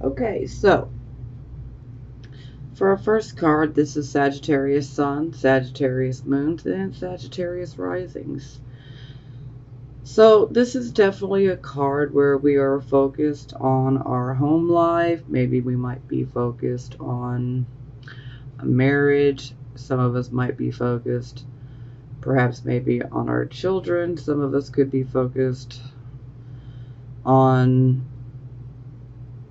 Okay, so for our first card, this is Sagittarius Sun, Sagittarius Moons, and Sagittarius Risings. So this is definitely a card where we are focused on our home life. Maybe we might be focused on a marriage. Some of us might be focused perhaps maybe on our children. Some of us could be focused on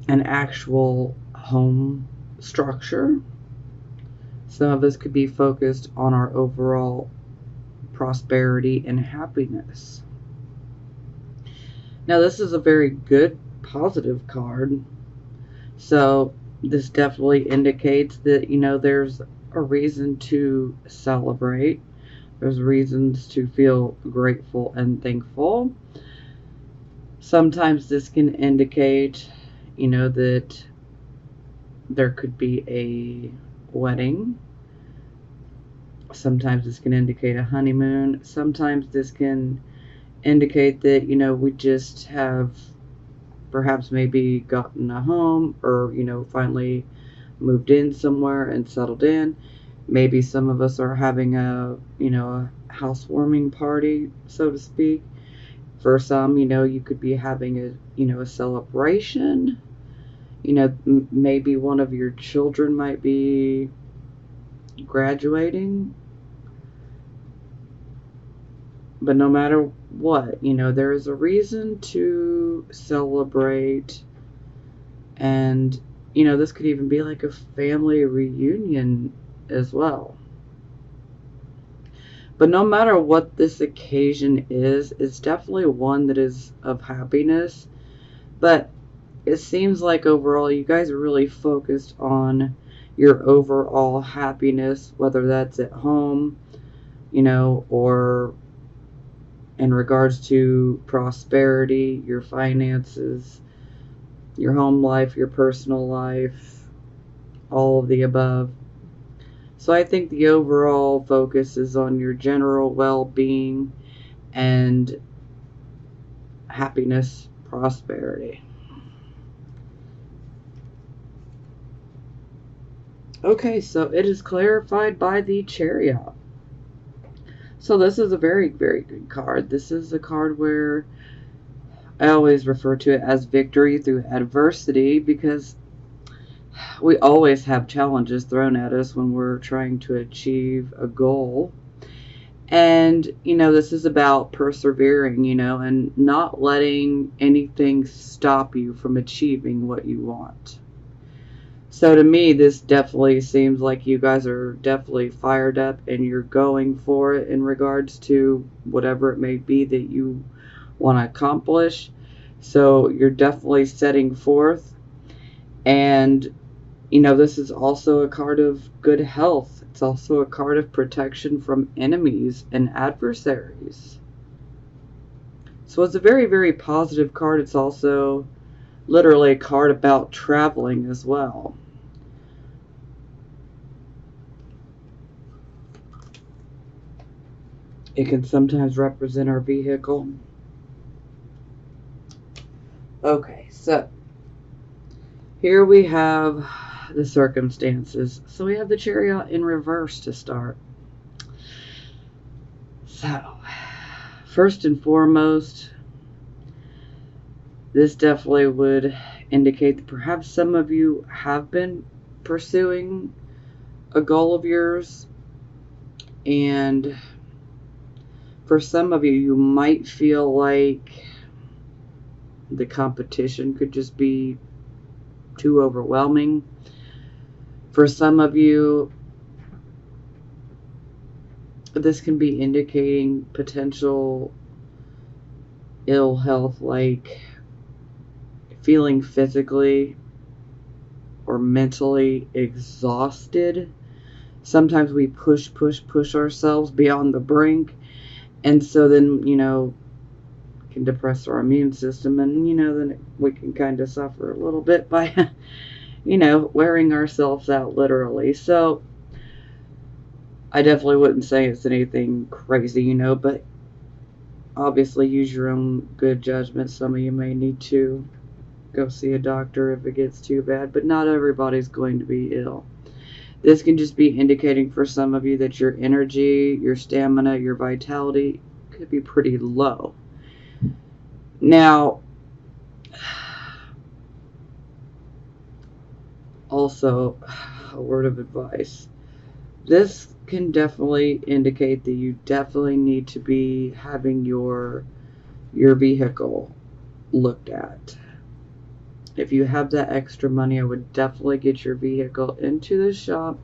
an actual home structure. Some of us could be focused on our overall prosperity and happiness. Now, this is a very good, positive card. So, this definitely indicates that, there's a reason to celebrate. There's reasons to feel grateful and thankful. Sometimes this can indicate, that there could be a wedding. Sometimes this can indicate a honeymoon. Sometimes this can indicate that, we just have perhaps maybe gotten a home or, finally moved in somewhere and settled in. Maybe some of us are having a housewarming party, so to speak. For some, you could be having a celebration. Maybe one of your children might be graduating. But no matter what, there is a reason to celebrate. And, this could even be like a family reunion as well. But no matter what this occasion is, it's definitely one that is of happiness. But it seems like overall you guys are really focused on your overall happiness, whether that's at home, or in regards to prosperity, your finances, your home life, your personal life, all of the above. So I think the overall focus is on your general well-being and happiness, prosperity. Okay, so it is clarified by the Chariot. So this is a very, very good card. This is a card where I always refer to it as victory through adversity because we always have challenges thrown at us when we're trying to achieve a goal. And, this is about persevering, and not letting anything stop you from achieving what you want. So to me, this definitely seems like you guys are definitely fired up and you're going for it in regards to whatever it may be that you want to accomplish. So you're definitely setting forth. And, this is also a card of good health. It's also a card of protection from enemies and adversaries. So it's a very, very positive card. It's also literally a card about traveling as well. It can sometimes represent our vehicle. Okay, so here we have the circumstances. So we have the Chariot in reverse to start. So, first and foremost, this definitely would indicate that perhaps some of you have been pursuing a goal of yours, and for some of you, you might feel like the competition could just be too overwhelming. For some of you, this can be indicating potential ill health, like feeling physically or mentally exhausted. Sometimes we push ourselves beyond the brink, and so then, can depress our immune system, and, then we can kind of suffer a little bit by, wearing ourselves out literally. So I definitely wouldn't say it's anything crazy, but obviously use your own good judgment. Some of you may need to go see a doctor if it gets too bad, but not everybody's going to be ill. This can just be indicating for some of you that your energy, your stamina, your vitality could be pretty low. Now, also, a word of advice. This can definitely indicate that you definitely need to be having your vehicle looked at. If you have that extra money, I would definitely get your vehicle into the shop,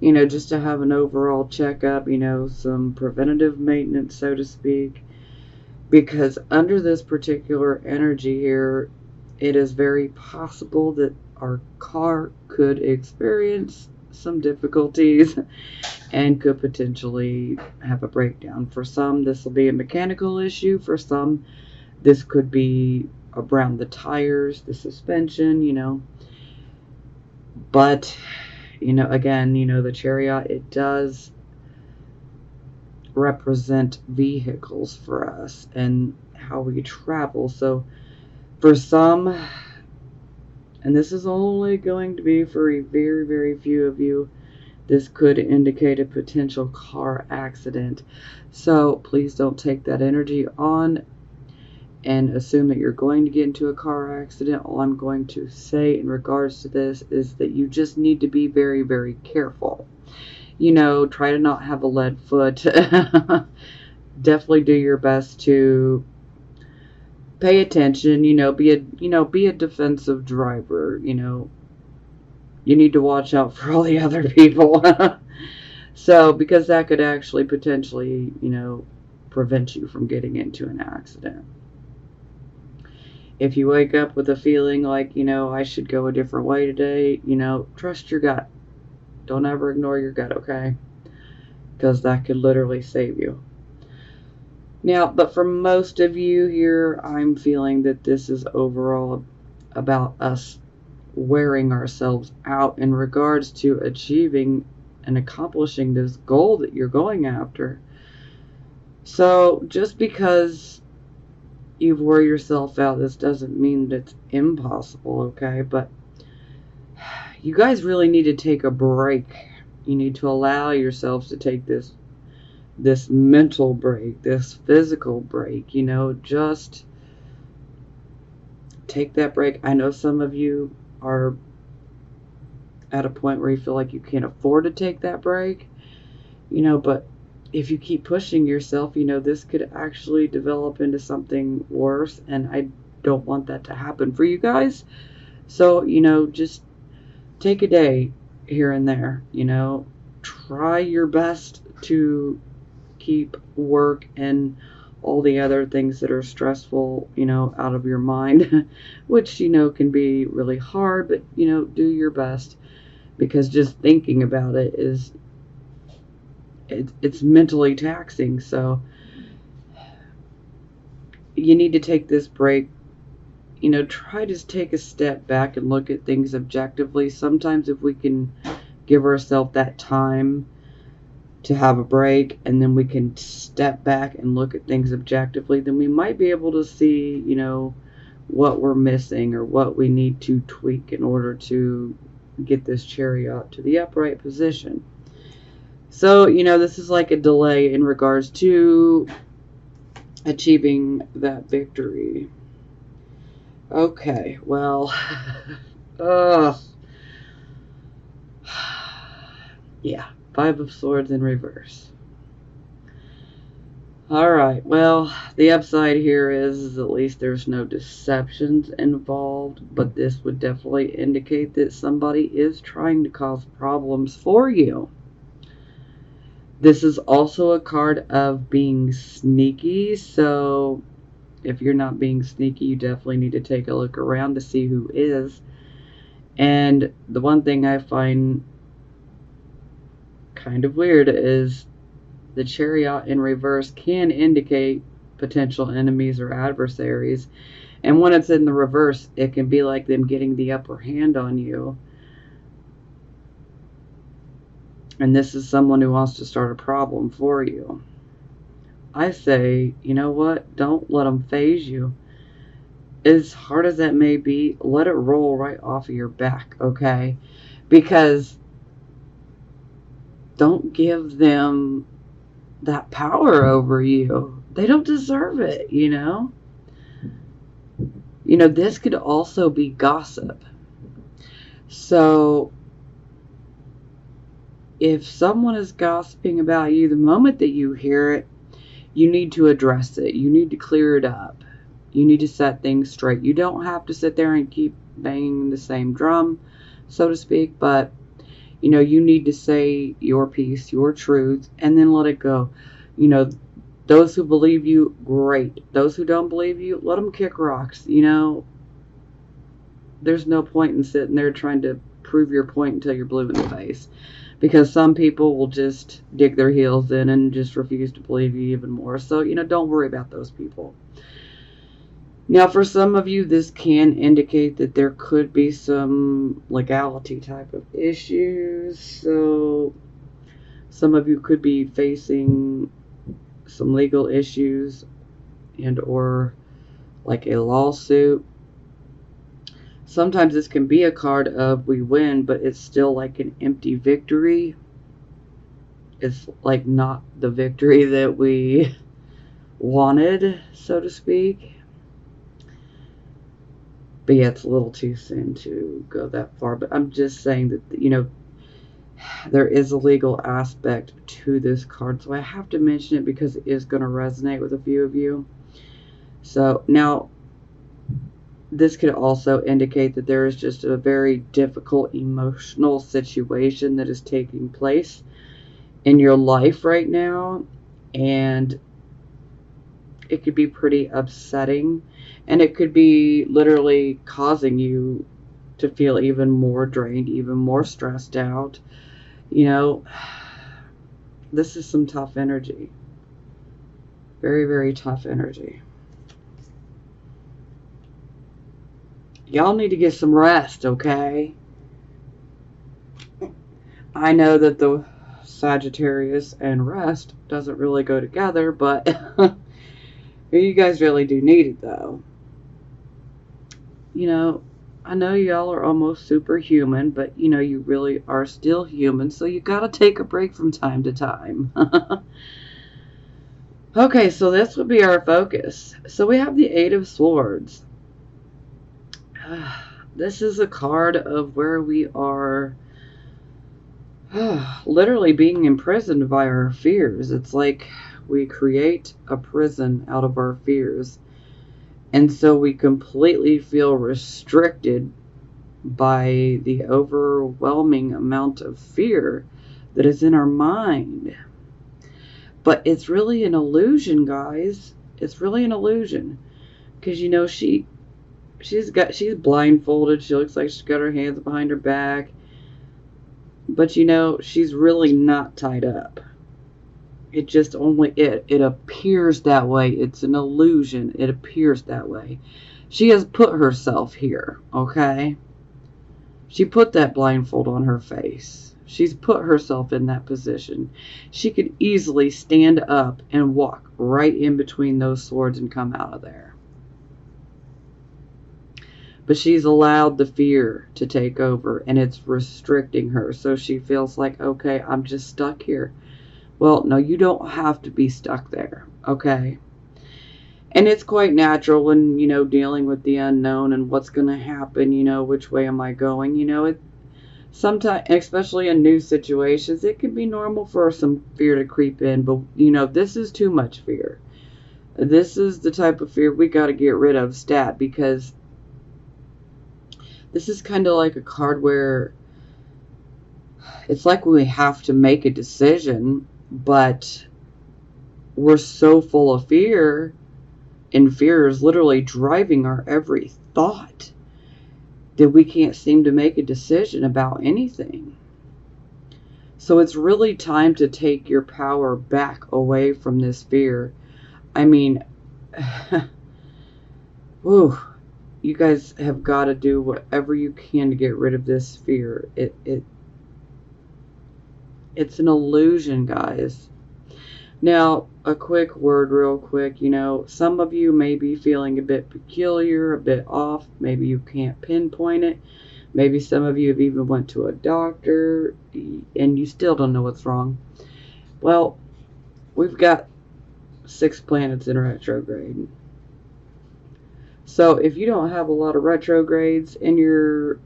just to have an overall checkup, some preventative maintenance, so to speak. Because under this particular energy here, it is very possible that our car could experience some difficulties and could potentially have a breakdown. For some, this will be a mechanical issue. For some, this could be around the tires, the suspension, But, again, the Chariot, it does represent vehicles for us and how we travel. So for some, and this is only going to be for a very, very few of you, this could indicate a potential car accident. So please don't take that energy on and assume that you're going to get into a car accident. All I'm going to say in regards to this is that you just need to be very, very careful. Try to not have a lead foot. Definitely do your best to pay attention, be a defensive driver, You need to watch out for all the other people. So, because that could actually potentially, prevent you from getting into an accident. If you wake up with a feeling like, I should go a different way today, trust your gut. Don't ever ignore your gut, okay? Because that could literally save you. Now, but for most of you here, I'm feeling that this is overall about us wearing ourselves out in regards to achieving and accomplishing this goal that you're going after. So just because you've wore yourself out, this doesn't mean that it's impossible, okay? But you guys really need to take a break. You need to allow yourselves to take this mental break, this physical break, just take that break. I know some of you are at a point where you feel like you can't afford to take that break, but if you keep pushing yourself, this could actually develop into something worse, and I don't want that to happen for you guys. So, just take a day here and there, try your best to keep work and all the other things that are stressful, out of your mind, which, can be really hard, but, do your best, because just thinking about it it's mentally taxing. So you need to take this break, try to take a step back and look at things objectively. Sometimes if we can give ourselves that time to have a break, and then we can step back and look at things objectively, then we might be able to see, what we're missing or what we need to tweak in order to get this Chariot to the upright position. So, this is like a delay in regards to achieving that victory. Okay, well, yeah, 5 of Swords in reverse. Alright, well, the upside here is at least there's no deceptions involved, but this would definitely indicate that somebody is trying to cause problems for you. This is also a card of being sneaky, so if you're not being sneaky, you definitely need to take a look around to see who is. And the one thing I find kind of weird is the Chariot in reverse can indicate potential enemies or adversaries. And when it's in the reverse, it can be like them getting the upper hand on you. And this is someone who wants to start a problem for you. I say, you know what? Don't let them phase you. as hard as that may be, let it roll right off of your back, okay? Because don't give them that power over you. They don't deserve it, you know? You know, this could also be gossip. So, if someone is gossiping about you, the moment that you hear it, you need to address it. You need to clear it up. You need to set things straight. You don't have to sit there and keep banging the same drum, so to speak, but you know, you need to say your piece, your truth, and then let it go. You know, those who believe you, great. Those who don't believe you, let them kick rocks. You know, there's no point in sitting there trying to prove your point until you're blue in the face. Because some people will just dig their heels in and just refuse to believe you even more. So, you know, don't worry about those people. Now, for some of you, this can indicate that there could be some legality type of issues. So, some of you could be facing some legal issues and or like a lawsuit. Sometimes this can be a card of we win, but it's still like an empty victory. It's like not the victory that we wanted, so to speak. But yeah, it's a little too soon to go that far. But I'm just saying that, you know, there is a legal aspect to this card. So I have to mention it because it is going to resonate with a few of you. So now, this could also indicate that there is just a very difficult emotional situation that is taking place in your life right now. And it could be pretty upsetting. And it could be literally causing you to feel even more drained, even more stressed out. You know, this is some tough energy. Very, very tough energy. Y'all need to get some rest, okay? I know that the Sagittarius and rest doesn't really go together, but you guys really do need it, though. You know, I know y'all are almost superhuman, but, you know, you really are still human, so you gotta take a break from time to time. Okay, so this would be our focus. So we have the Eight of Swords. This is a card of where we are literally being imprisoned by our fears. It's like we create a prison out of our fears. And so we completely feel restricted by the overwhelming amount of fear that is in our mind. But it's really an illusion, guys. It's really an illusion. Because, you know, she's blindfolded. She looks like she's got her hands behind her back. But, you know, she's really not tied up. It just only, it appears that way. It's an illusion. It appears that way. She has put herself here, okay? She put that blindfold on her face. She's put herself in that position. She could easily stand up and walk right in between those swords and come out of there. But she's allowed the fear to take over, and it's restricting her. So she feels like, okay, I'm just stuck here. Well, no, you don't have to be stuck there, okay? And it's quite natural when, you know, dealing with the unknown and what's going to happen, you know, which way am I going? You know, it sometimes, especially in new situations, it can be normal for some fear to creep in. But, you know, this is too much fear. This is the type of fear we got to get rid of stat, because this is kind of like a card where it's like we have to make a decision, but we're so full of fear, and fear is literally driving our every thought, that we can't seem to make a decision about anything. So it's really time to take your power back away from this fear. I mean, whew, you guys have got to do whatever you can to get rid of this fear. It's an illusion, guys. Now, a quick word, real quick. Some of you may be feeling a bit peculiar, a bit off. Maybe you can't pinpoint it. Maybe some of you have even went to a doctor and you still don't know what's wrong. Well, we've got 6 planets in retrograde. So if you don't have a lot of retrogrades in your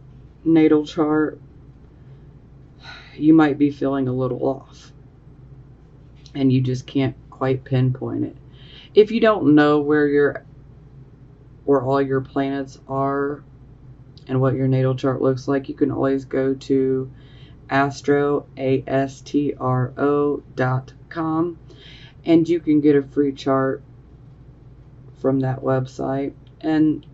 natal chart, you might be feeling a little off. And you just can't quite pinpoint it. If you don't know where all your planets are and what your natal chart looks like, you can always go to astro.com and you can get a free chart from that website. And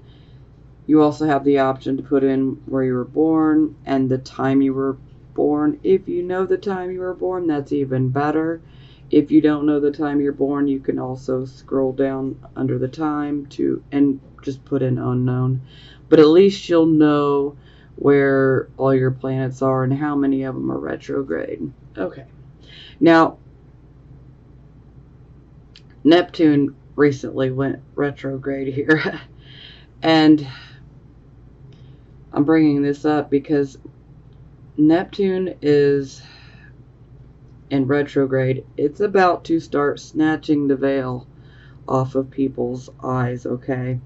you also have the option to put in where you were born and the time you were born. If you know the time you were born, that's even better. If you don't know the time you're born, you can also scroll down under the time and just put in unknown. But at least you'll know where all your planets are and how many of them are retrograde. Okay. Now, Neptune recently went retrograde here. And I'm bringing this up because Neptune is in retrograde. It's about to start snatching the veil off of people's eyes, okay?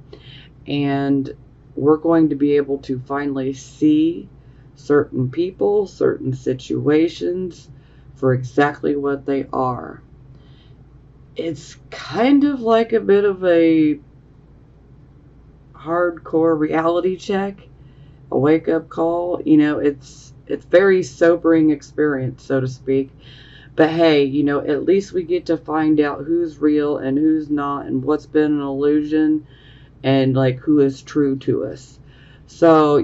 And we're going to be able to finally see certain people, certain situations for exactly what they are. It's kind of like a bit of a hardcore reality check, a wake-up call. It's very sobering experience, so to speak. But hey, at least we get to find out who's real and who's not and what's been an illusion and who is true to us. So,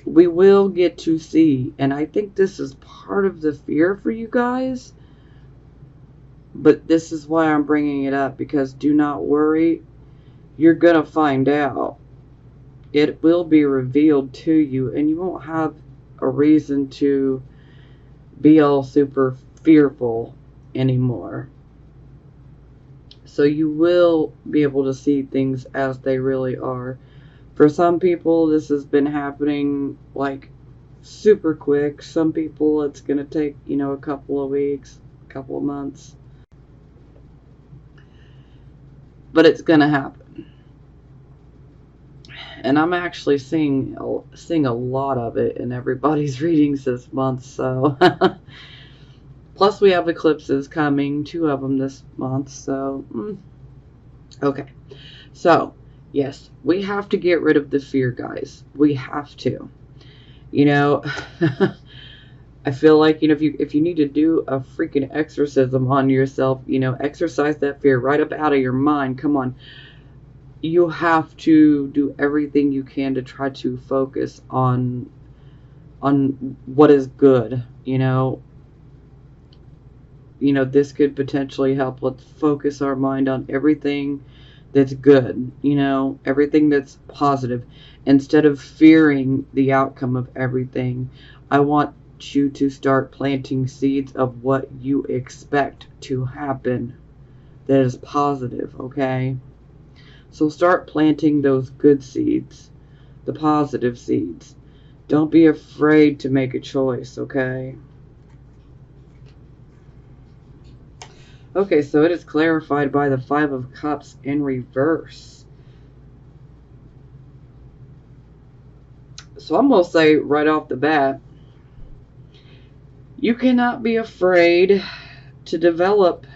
we will get to see, and I think this is part of the fear for you guys. But this is why I'm bringing it up, because do not worry, you're going to find out. It will be revealed to you, and you won't have a reason to be all super fearful anymore. So you will be able to see things as they really are. For some people, this has been happening super quick. Some people, it's going to take, a couple of weeks, a couple of months. But it's going to happen. And I'm actually seeing a lot of it in everybody's readings this month, so... Plus, we have eclipses coming, 2 of them this month, so... Okay. So, yes, we have to get rid of the fear, guys. We have to. I feel like, if you need to do a freaking exorcism on yourself, exercise that fear right up out of your mind. Come on. You have to do everything you can to try to focus on what is good, this could potentially help. Let's focus our mind on everything that's good, everything that's positive. Instead of fearing the outcome of everything, I want you to start planting seeds of what you expect to happen that is positive, okay? So start planting those good seeds, the positive seeds. Don't be afraid to make a choice, okay? Okay, so it is clarified by the 5 of Cups in reverse. So I'm going to say right off the bat, you cannot be afraid to develop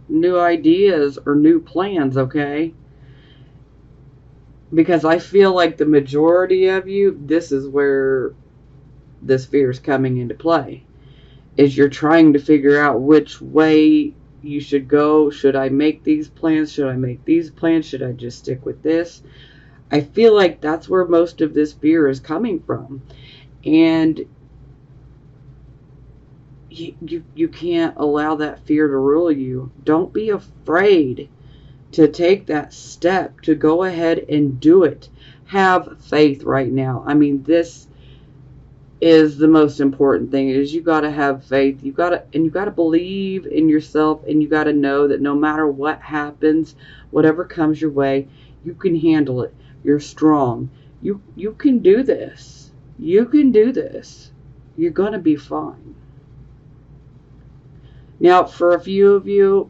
new ideas or new plans, okay? Because I feel like the majority of you, this is where this fear is coming into play. Is you're trying to figure out which way you should go. Should I make these plans? Should I make these plans? Should I just stick with this? I feel like that's where most of this fear is coming from. And you can't allow that fear to rule you. Don't be afraid to take that step, to go ahead and do it. Have faith right now. I mean, this is the most important thing. Is you got to have faith. You got to believe in yourself, and you got to know that no matter what happens, whatever comes your way, you can handle it. You're strong. You can do this. You can do this. You're going to be fine. Now, for a few of you,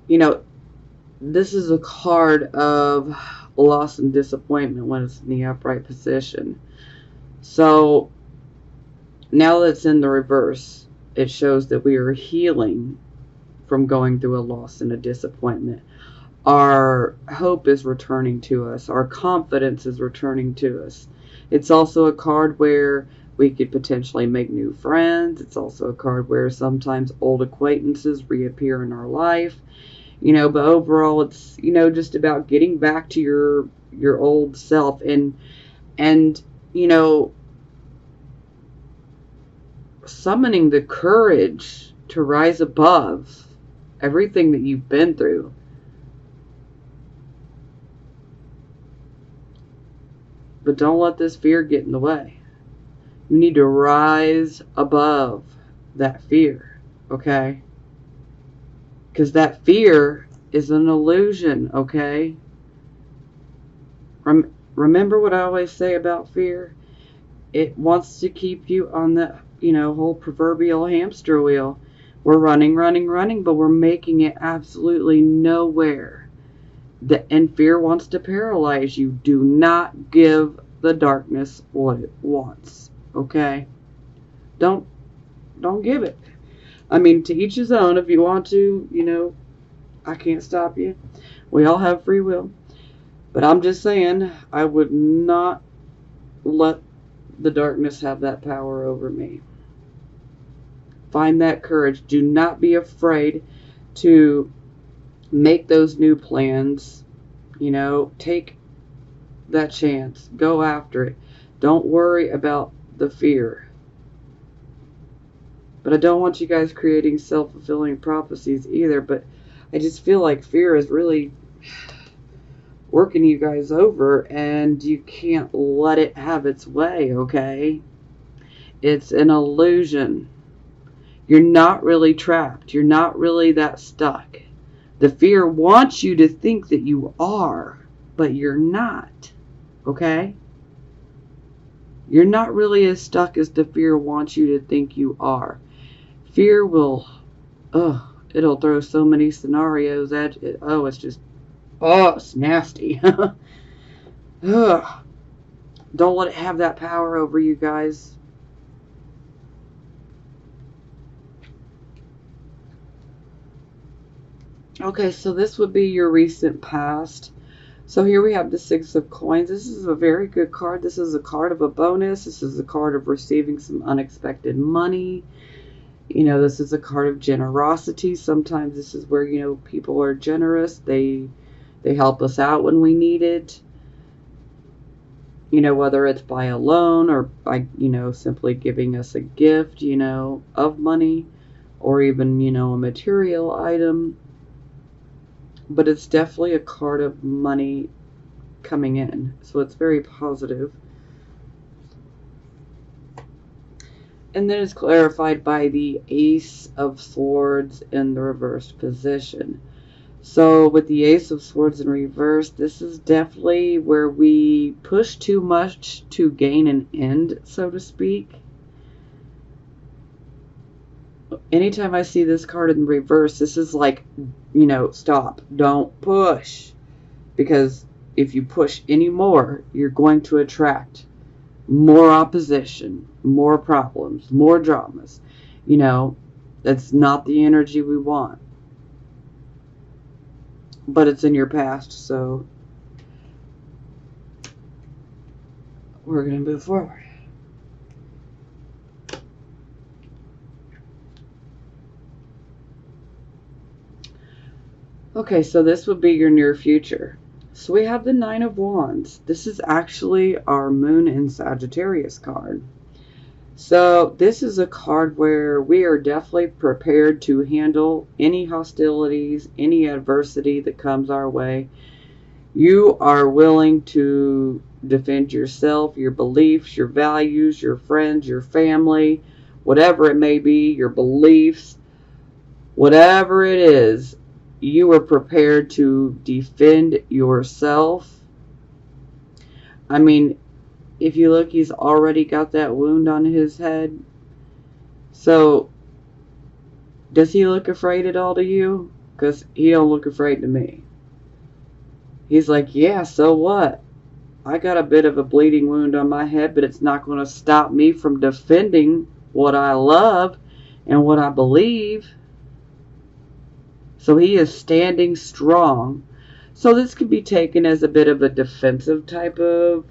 you know, this is a card of loss and disappointment when it's in the upright position. So now that it's in the reverse, it shows that we are healing from going through a loss and a disappointment. Our hope is returning to us. Our confidence is returning to us. It's also a card where we could potentially make new friends. It's also a card where sometimes old acquaintances reappear in our life. You know, but overall it's, you know, just about getting back to your old self and you know, summoning the courage to rise above everything that you've been through. But don't let this fear get in the way. You need to rise above that fear, okay? Because that fear is an illusion, okay? Remember what I always say about fear? It wants to keep you on the, you know, whole proverbial hamster wheel. We're running, but we're making it absolutely nowhere. And fear wants to paralyze you. Do not give the darkness what it wants, okay? Don't give it. I mean, to each his own. If you want to, you know, I can't stop you. We all have free will. But I'm just saying, I would not let the darkness have that power over me. Find that courage. Do not be afraid to make those new plans. You know, take that chance. Go after it. Don't worry about the fear. But I don't want you guys creating self-fulfilling prophecies either. But I just feel like fear is really working you guys over. And you can't let it have its way, okay? It's an illusion. You're not really trapped. You're not really that stuck. The fear wants you to think that you are. But you're not. Okay? You're not really as stuck as the fear wants you to think you are. Fear will, it'll throw so many scenarios at it. Oh, it's just, it's nasty. Don't let it have that power over you guys. Okay, so this would be your recent past. So here we have the Six of Coins. This is a very good card. This is a card of a bonus. This is a card of receiving some unexpected money. You know, this is a card of generosity. Sometimes this is where, you know, people are generous. They help us out when we need it. You know, whether it's by a loan or by, you know, simply giving us a gift, you know, of money, or even, you know, a material item. But it's definitely a card of money coming in. So it's very positive. And then it's clarified by the Ace of Swords in the reversed position. So with the Ace of Swords in reverse, this is definitely where we push too much to gain an end, so to speak. Anytime I see this card in reverse, this is like, you know, stop. Don't push. Because if you push any more, you're going to attract more opposition, more problems, more dramas. You know, that's not the energy we want. But it's in your past, so we're going to move forward. Okay, so this would be your near future. So we have the Nine of Wands. This is actually our Moon in Sagittarius card. So this is a card where we are definitely prepared to handle any hostilities, any adversity that comes our way. You are willing to defend yourself, your beliefs, your values, your friends, your family, whatever it may be, your beliefs, whatever it is, you are prepared to defend yourself. I mean, if you look, he's already got that wound on his head. So, does he look afraid at all to you? Because he don't look afraid to me. He's like, yeah, so what? I got a bit of a bleeding wound on my head, but it's not going to stop me from defending what I love and what I believe. So he is standing strong. So this could be taken as a bit of a defensive type of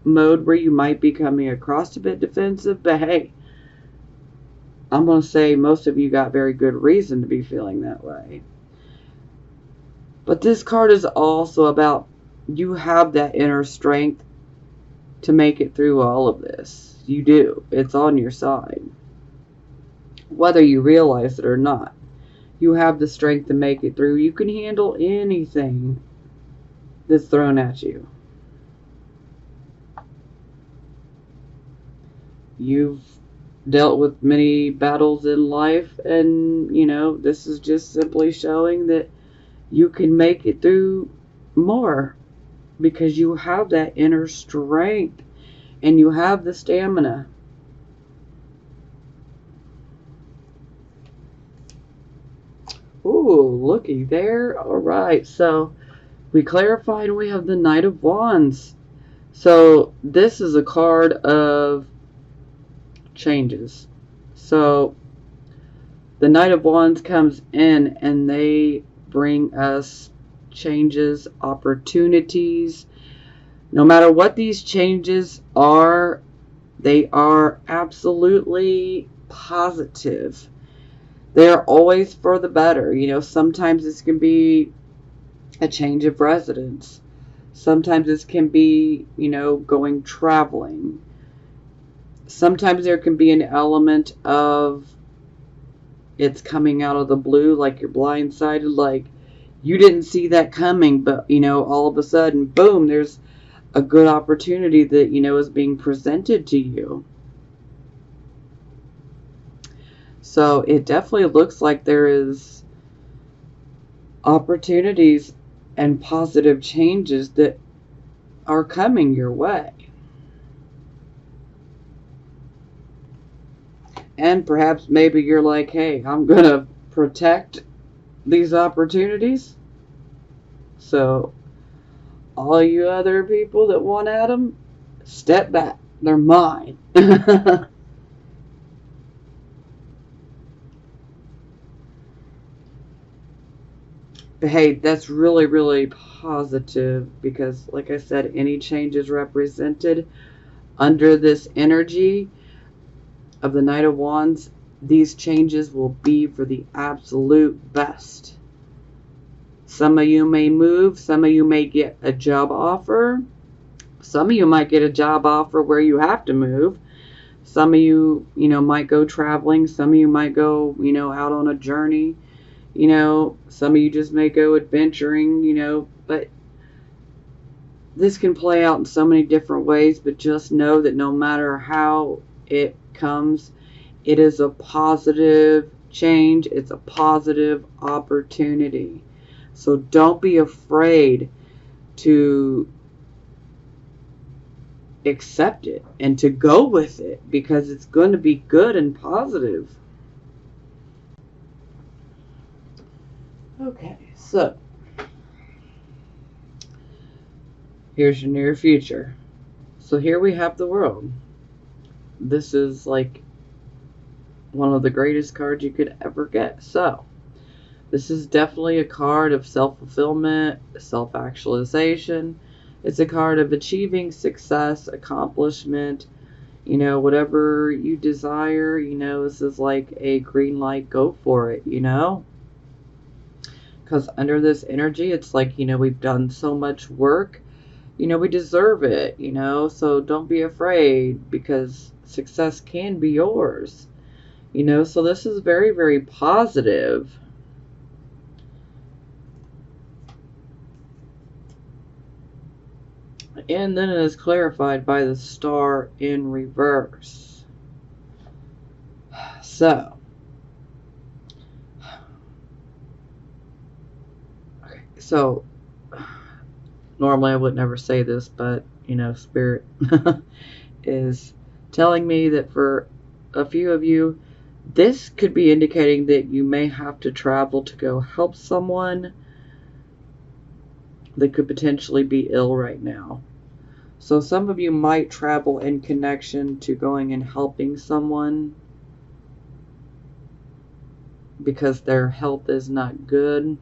mode where you might be coming across a bit defensive, but hey, I'm going to say most of you got very good reason to be feeling that way. But this card is also about you have that inner strength to make it through all of this. You do. It's on your side. Whether you realize it or not, you have the strength to make it through. You can handle anything that's thrown at you. You've dealt with many battles in life, and this is just simply showing that you can make it through more because you have that inner strength and you have the stamina. Ooh, looky there. All right, so we clarified we have the Knight of Wands. So this is a card of changes. So the Knight of Wands comes in and they bring us changes, opportunities. No matter what these changes are, they are absolutely positive. They're always for the better. Sometimes this can be a change of residence. Sometimes this can be, going traveling. Sometimes there can be an element of it's coming out of the blue, like you're blindsided, like you didn't see that coming, but, all of a sudden, boom, there's a good opportunity that, is being presented to you. So it definitely looks like there is opportunities and positive changes that are coming your way. And perhaps maybe you're like, hey, I'm going to protect these opportunities. So all you other people that want at them, step back. They're mine. But hey, that's really, really positive because, like I said, any changes represented under this energy of the Knight of Wands, these changes will be for the absolute best. Some of you may move. Some of you may get a job offer. Some of you might get a job offer where you have to move. Some of you, might go traveling. Some of you might go, out on a journey. Some of you just may go adventuring, but this can play out in so many different ways, but just know that no matter how it comes, it is a positive change. It's a positive opportunity. So don't be afraid to accept it and to go with it because it's going to be good and positive. Okay, so here's your near future. So here we have the World. This is like one of the greatest cards you could ever get. So this is definitely a card of self-fulfillment, self-actualization. It's a card of achieving success, accomplishment, whatever you desire. This is like a green light, go for it, Because under this energy, it's like, we've done so much work. We deserve it, So don't be afraid because success can be yours. So this is very, very positive. And then it is clarified by the star in reverse. So, okay, so normally I would never say this, but Spirit is telling me that for a few of you, this could be indicating that you may have to travel to go help someone that could potentially be ill right now. So some of you might travel in connection to going and helping someone because their health is not good.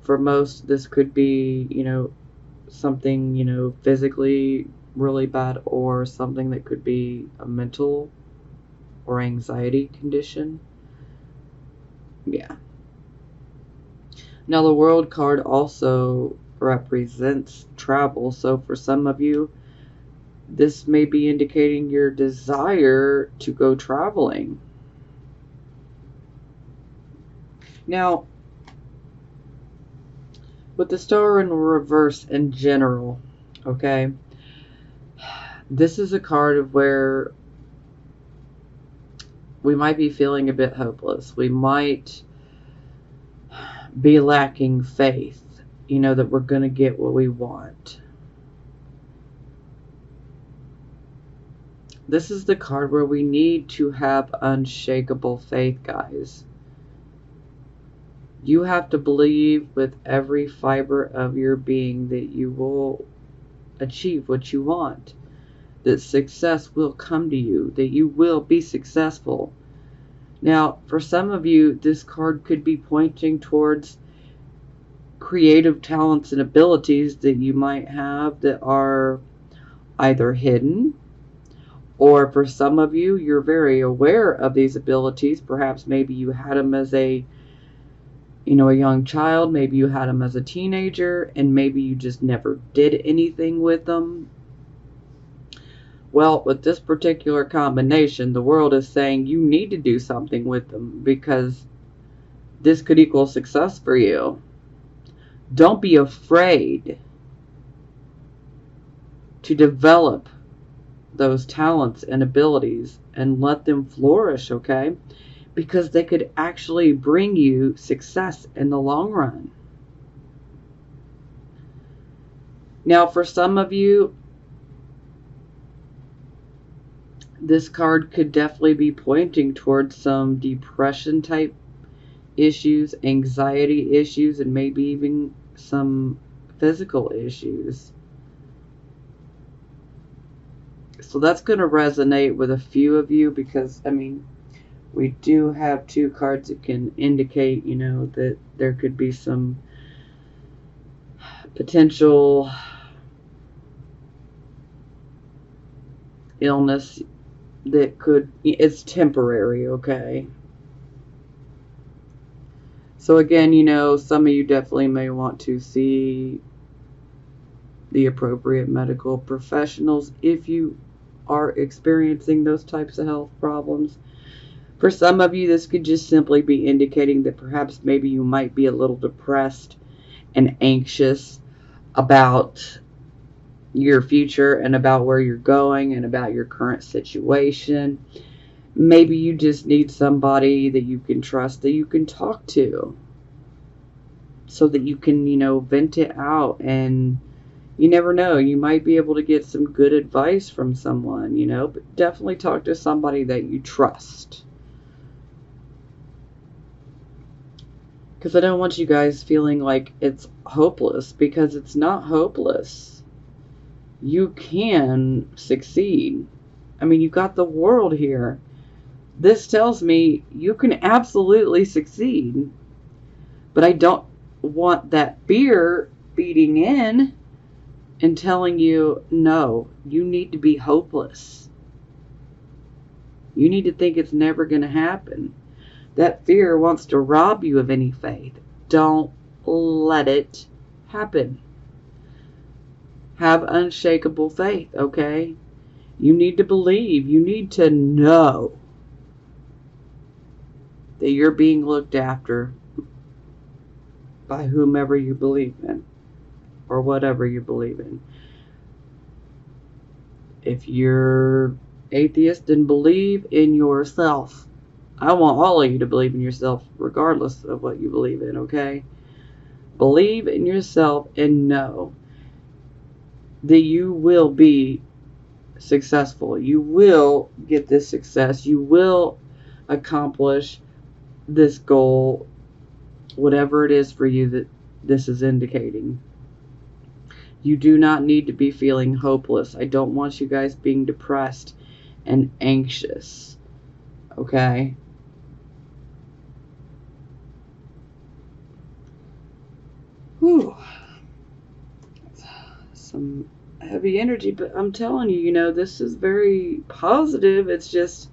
For most, this could be, something, physically really bad, or something that could be a mental or anxiety condition. Yeah. Now the World card also represents travel, so for some of you, this may be indicating your desire to go traveling. Now, with the star in reverse in general, okay, this is a card of where we might be feeling a bit hopeless. We might be lacking faith, that we're going to get what we want. This is the card where we need to have unshakable faith, guys. You have to believe with every fiber of your being that you will achieve what you want, that success will come to you, that you will be successful. Now, for some of you, this card could be pointing towards creative talents and abilities that you might have that are either hidden, or for some of you, you're very aware of these abilities. Perhaps maybe you had them as a young child, maybe you had them as a teenager, and maybe you just never did anything with them. Well, with this particular combination, the world is saying you need to do something with them because this could equal success for you. Don't be afraid to develop those talents and abilities and let them flourish, okay? Because they could actually bring you success in the long run. Now, for some of you, this card could definitely be pointing towards some depression type issues, anxiety issues, and maybe even some physical issues. So that's going to resonate with a few of you because, we do have two cards that can indicate, that there could be some potential illness that it's temporary, okay? So again, some of you definitely may want to see the appropriate medical professionals if you are experiencing those types of health problems. For some of you, this could just simply be indicating that perhaps maybe you might be a little depressed and anxious about your future and about where you're going and about your current situation. Maybe you just need somebody that you can trust, that you can talk to, so that you can, vent it out. And you never know, you might be able to get some good advice from someone, but definitely talk to somebody that you trust. Because I don't want you guys feeling like it's hopeless, because it's not hopeless. You can succeed. You've got the world here. This tells me you can absolutely succeed. But I don't want that fear feeding in and telling you, no, you need to be hopeless. You need to think it's never going to happen. That fear wants to rob you of any faith. Don't let it happen. Have unshakable faith, okay? You need to believe. You need to know that you're being looked after by whomever you believe in. or whatever you believe in. If you're atheist, then believe in yourself. I want all of you to believe in yourself regardless of what you believe in, okay? Believe in yourself and know that you will be successful. You will get this success. You will accomplish this goal, whatever it is for you that this is indicating. You do not need to be feeling hopeless. I don't want you guys being depressed and anxious. Okay? Whew. Some heavy energy, but I'm telling you, this is very positive. It's just,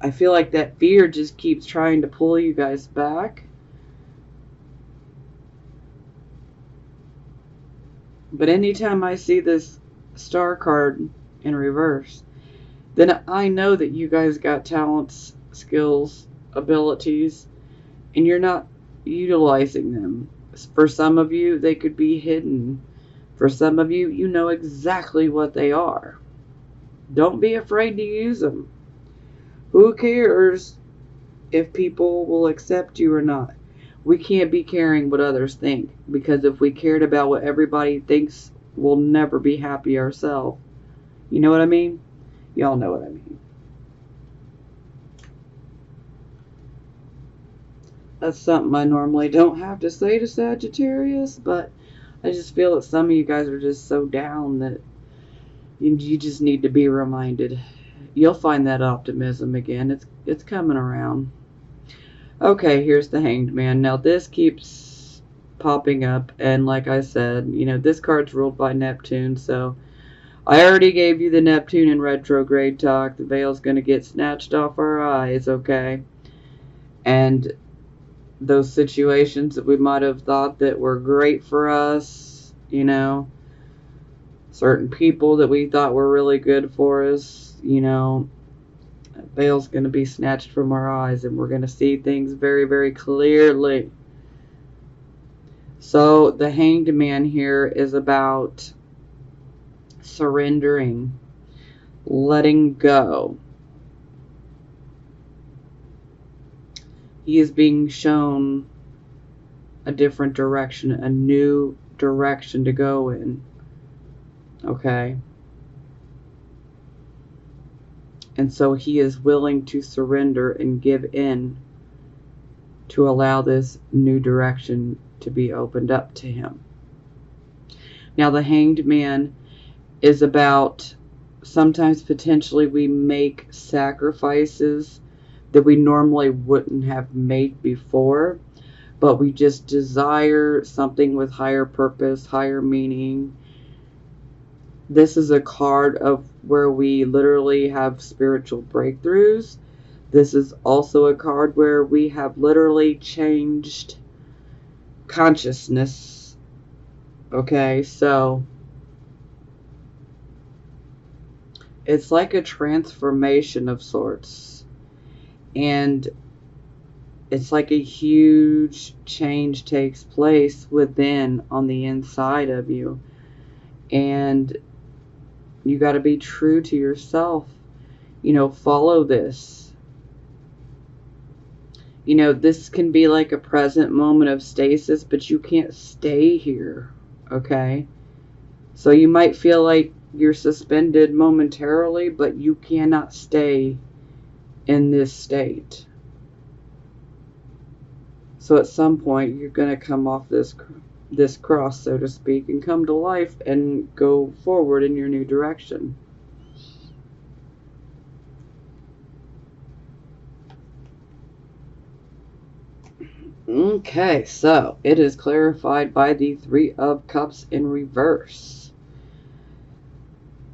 I feel like that fear just keeps trying to pull you guys back. But anytime I see this star card in reverse, then I know that you guys got talents, skills, abilities, and you're not utilizing them. For some of you, they could be hidden. For some of you, you know exactly what they are. Don't be afraid to use them. Who cares if people will accept you or not? We can't be caring what others think, because if we cared about what everybody thinks, we'll never be happy ourselves. You know what I mean? Y'all know what I mean. That's something I normally don't have to say to Sagittarius, but I just feel that some of you guys are just so down that you just need to be reminded. You'll find that optimism again. It's coming around. Okay, here's the Hanged Man. Now this keeps popping up, and like I said, this card's ruled by Neptune, so I already gave you the Neptune in retrograde talk. The veil's going to get snatched off our eyes, okay? And those situations that we might have thought that were great for us, certain people that we thought were really good for us, veil's going to be snatched from our eyes, and we're going to see things very, very clearly. So the Hanged Man here is about surrendering, letting go. He is being shown a different direction, a new direction to go in. Okay? And so he is willing to surrender and give in to allow this new direction to be opened up to him. Now the Hanged Man is about, sometimes potentially we make sacrifices that we normally wouldn't have made before, but we just desire something with higher purpose, higher meaning. This is a card of where we literally have spiritual breakthroughs. This is also a card where we have literally changed consciousness. Okay, so it's like a transformation of sorts. And it's like a huge change takes place within, on the inside of you. And you got to be true to yourself. Follow this. This can be like a present moment of stasis, but you can't stay here. Okay? So you might feel like you're suspended momentarily, but you cannot stay in this state. So at some point, you're going to come off this cross, so to speak, and come to life and go forward in your new direction. Okay, so it is clarified by the Three of Cups in reverse.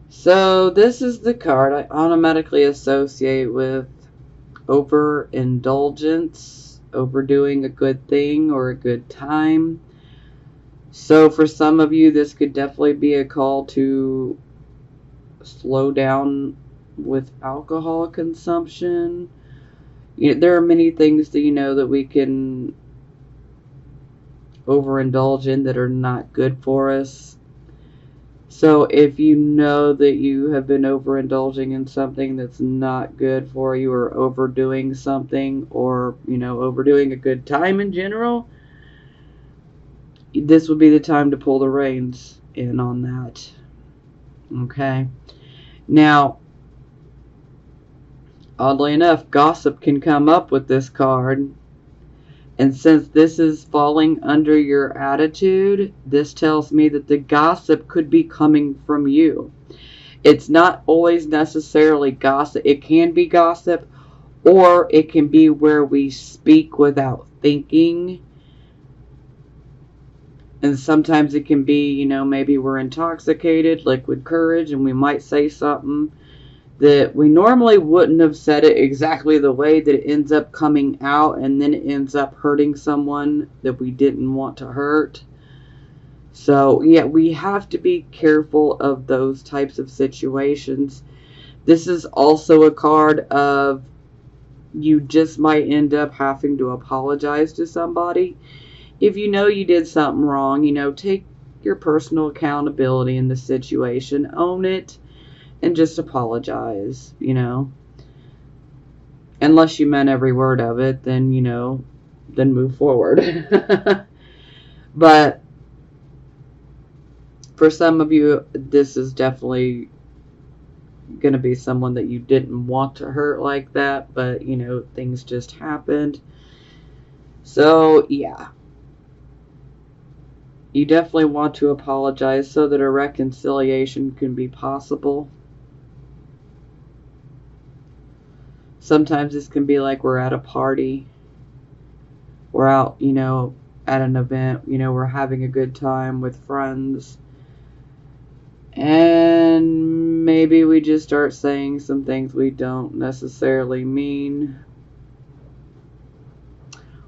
So this is the card I automatically associate with overindulgence, overdoing a good thing or a good time. So for some of you, this could definitely be a call to slow down with alcohol consumption. There are many things that that we can overindulge in that are not good for us. So if you know that you have been overindulging in something that's not good for you, or overdoing something, or, overdoing a good time in general, this would be the time to pull the reins in on that. Okay? Now, oddly enough, gossip can come up with this card. And since this is falling under your attitude, this tells me that the gossip could be coming from you. It's not always necessarily gossip. It can be gossip, or it can be where we speak without thinking. And sometimes it can be, maybe we're intoxicated, liquid courage, and we might say something that we normally wouldn't have said it exactly the way that it ends up coming out, and then it ends up hurting someone that we didn't want to hurt. So, yeah, we have to be careful of those types of situations. This is also a card of you just might end up having to apologize to somebody. If you know you did something wrong, take your personal accountability in the situation, own it, and just apologize, Unless you meant every word of it, then, then move forward. But for some of you, this is definitely going to be someone that you didn't want to hurt like that, but, things just happened. So, yeah. You definitely want to apologize so that a reconciliation can be possible. Sometimes this can be like we're at a party. We're out, at an event. We're having a good time with friends. And maybe we just start saying some things we don't necessarily mean.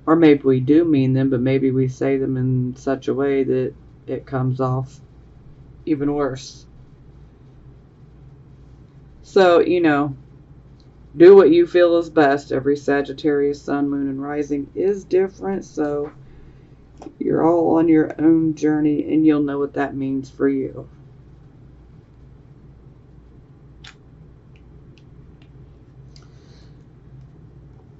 Or maybe we do mean them, but maybe we say them in such a way that it comes off even worse. So, do what you feel is best. Every Sagittarius, sun, moon, and rising is different, so you're all on your own journey, and you'll know what that means for you.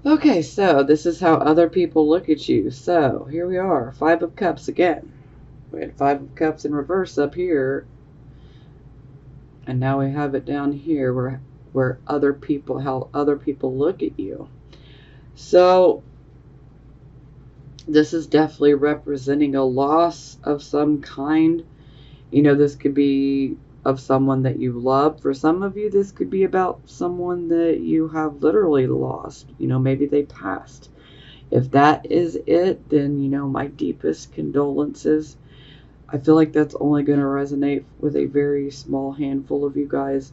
Okay, so this is how other people look at you. So, here we are, 5 of Cups again. We had 5 of Cups in reverse up here, and now we have it down here where how other people look at you. So this is definitely representing a loss of some kind. This could be of someone that you love. For some of you, this could be about someone that you have literally lost. Maybe they passed. If that is it, then, my deepest condolences. I feel like that's only going to resonate with a very small handful of you guys.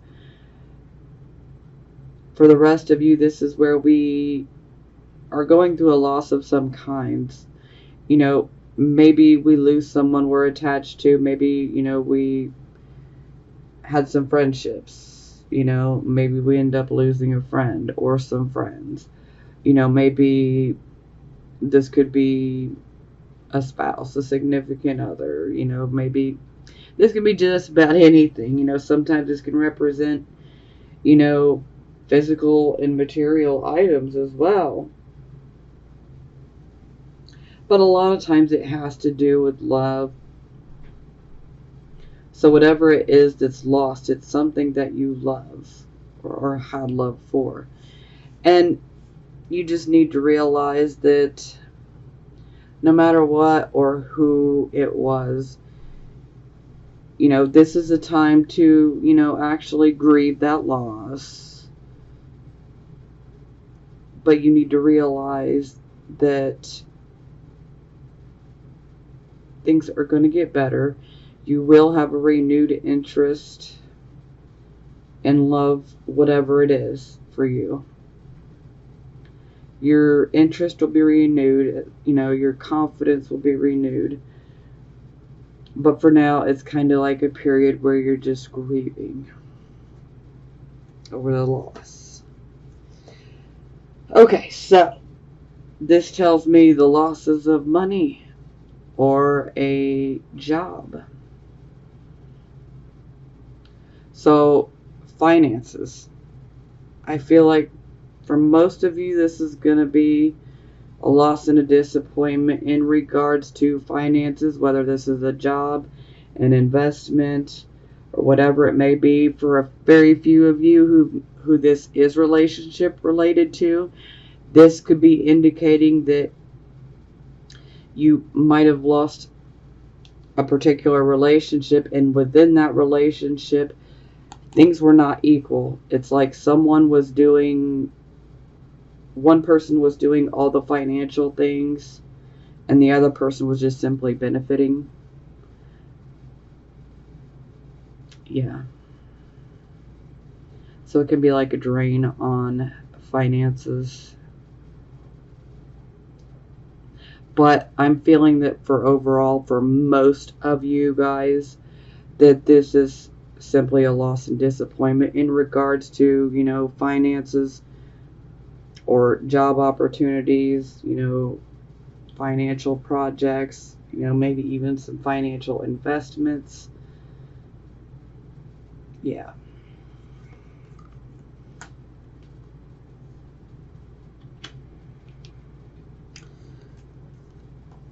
For the rest of you, this is where we are going through a loss of some kind. Maybe we lose someone we're attached to. Maybe, we had some friendships. Maybe we end up losing a friend or some friends. Maybe this could be a spouse, a significant other. Maybe this could be just about anything. Sometimes this can represent, physical and material items as well. But a lot of times it has to do with love. So whatever it is that's lost, it's something that you love or had love for. And you just need to realize that no matter what or who it was, this is a time to, actually grieve that loss. But you need to realize that things are going to get better. You will have a renewed interest and love, whatever it is for you. Your interest will be renewed. Your confidence will be renewed. But for now, it's kind of like a period where you're just grieving over the loss. Okay, so this tells me the losses of money or a job. So, finances. I feel like for most of you, this is going to be a loss and a disappointment in regards to finances, whether this is a job, an investment, or whatever it may be. For a very few of you who this is relationship related to, this could be indicating that you might have lost a particular relationship, and within that relationship, things were not equal. It's like one person was doing all the financial things, and the other person was just simply benefiting. Yeah. So it can be like a drain on finances. But I'm feeling that for most of you guys, that this is simply a loss and disappointment in regards to, finances or job opportunities, financial projects, maybe even some financial investments. Yeah.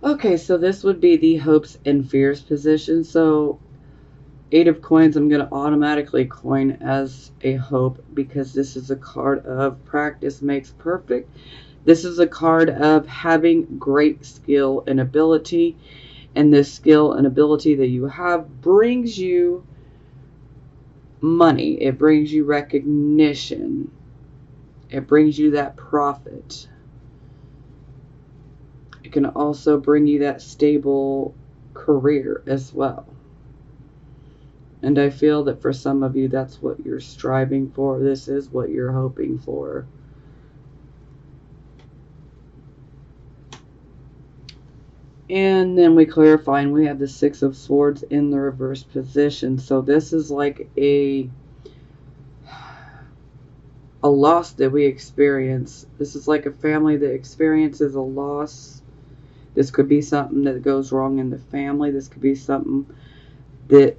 Okay, so this would be the hopes and fears position. So 8 of coins, I'm going to automatically coin as a hope because this is a card of practice makes perfect. This is a card of having great skill and ability, and this skill and ability that you have brings you money. It brings you recognition. It brings you that profit. It can also bring you that stable career as well. And I feel that for some of you, that's what you're striving for. This is what you're hoping for. And then we clarify, and we have the 6 of Swords in the reversed position. So this is like a loss that we experience. This is like a family that experiences a loss. This could be something that goes wrong in the family. This could be something that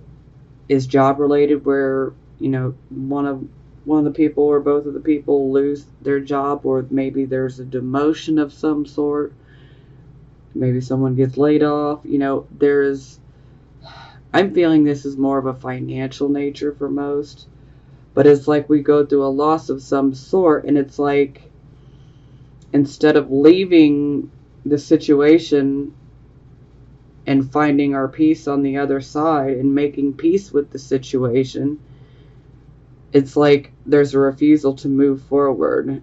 is job related, where one of the people or both of the people lose their job, or maybe there's a demotion of some sort. Maybe someone gets laid off. I'm feeling this is more of a financial nature for most. But it's like we go through a loss of some sort, and it's like instead of leaving the situation and finding our peace on the other side and making peace with the situation, it's like there's a refusal to move forward.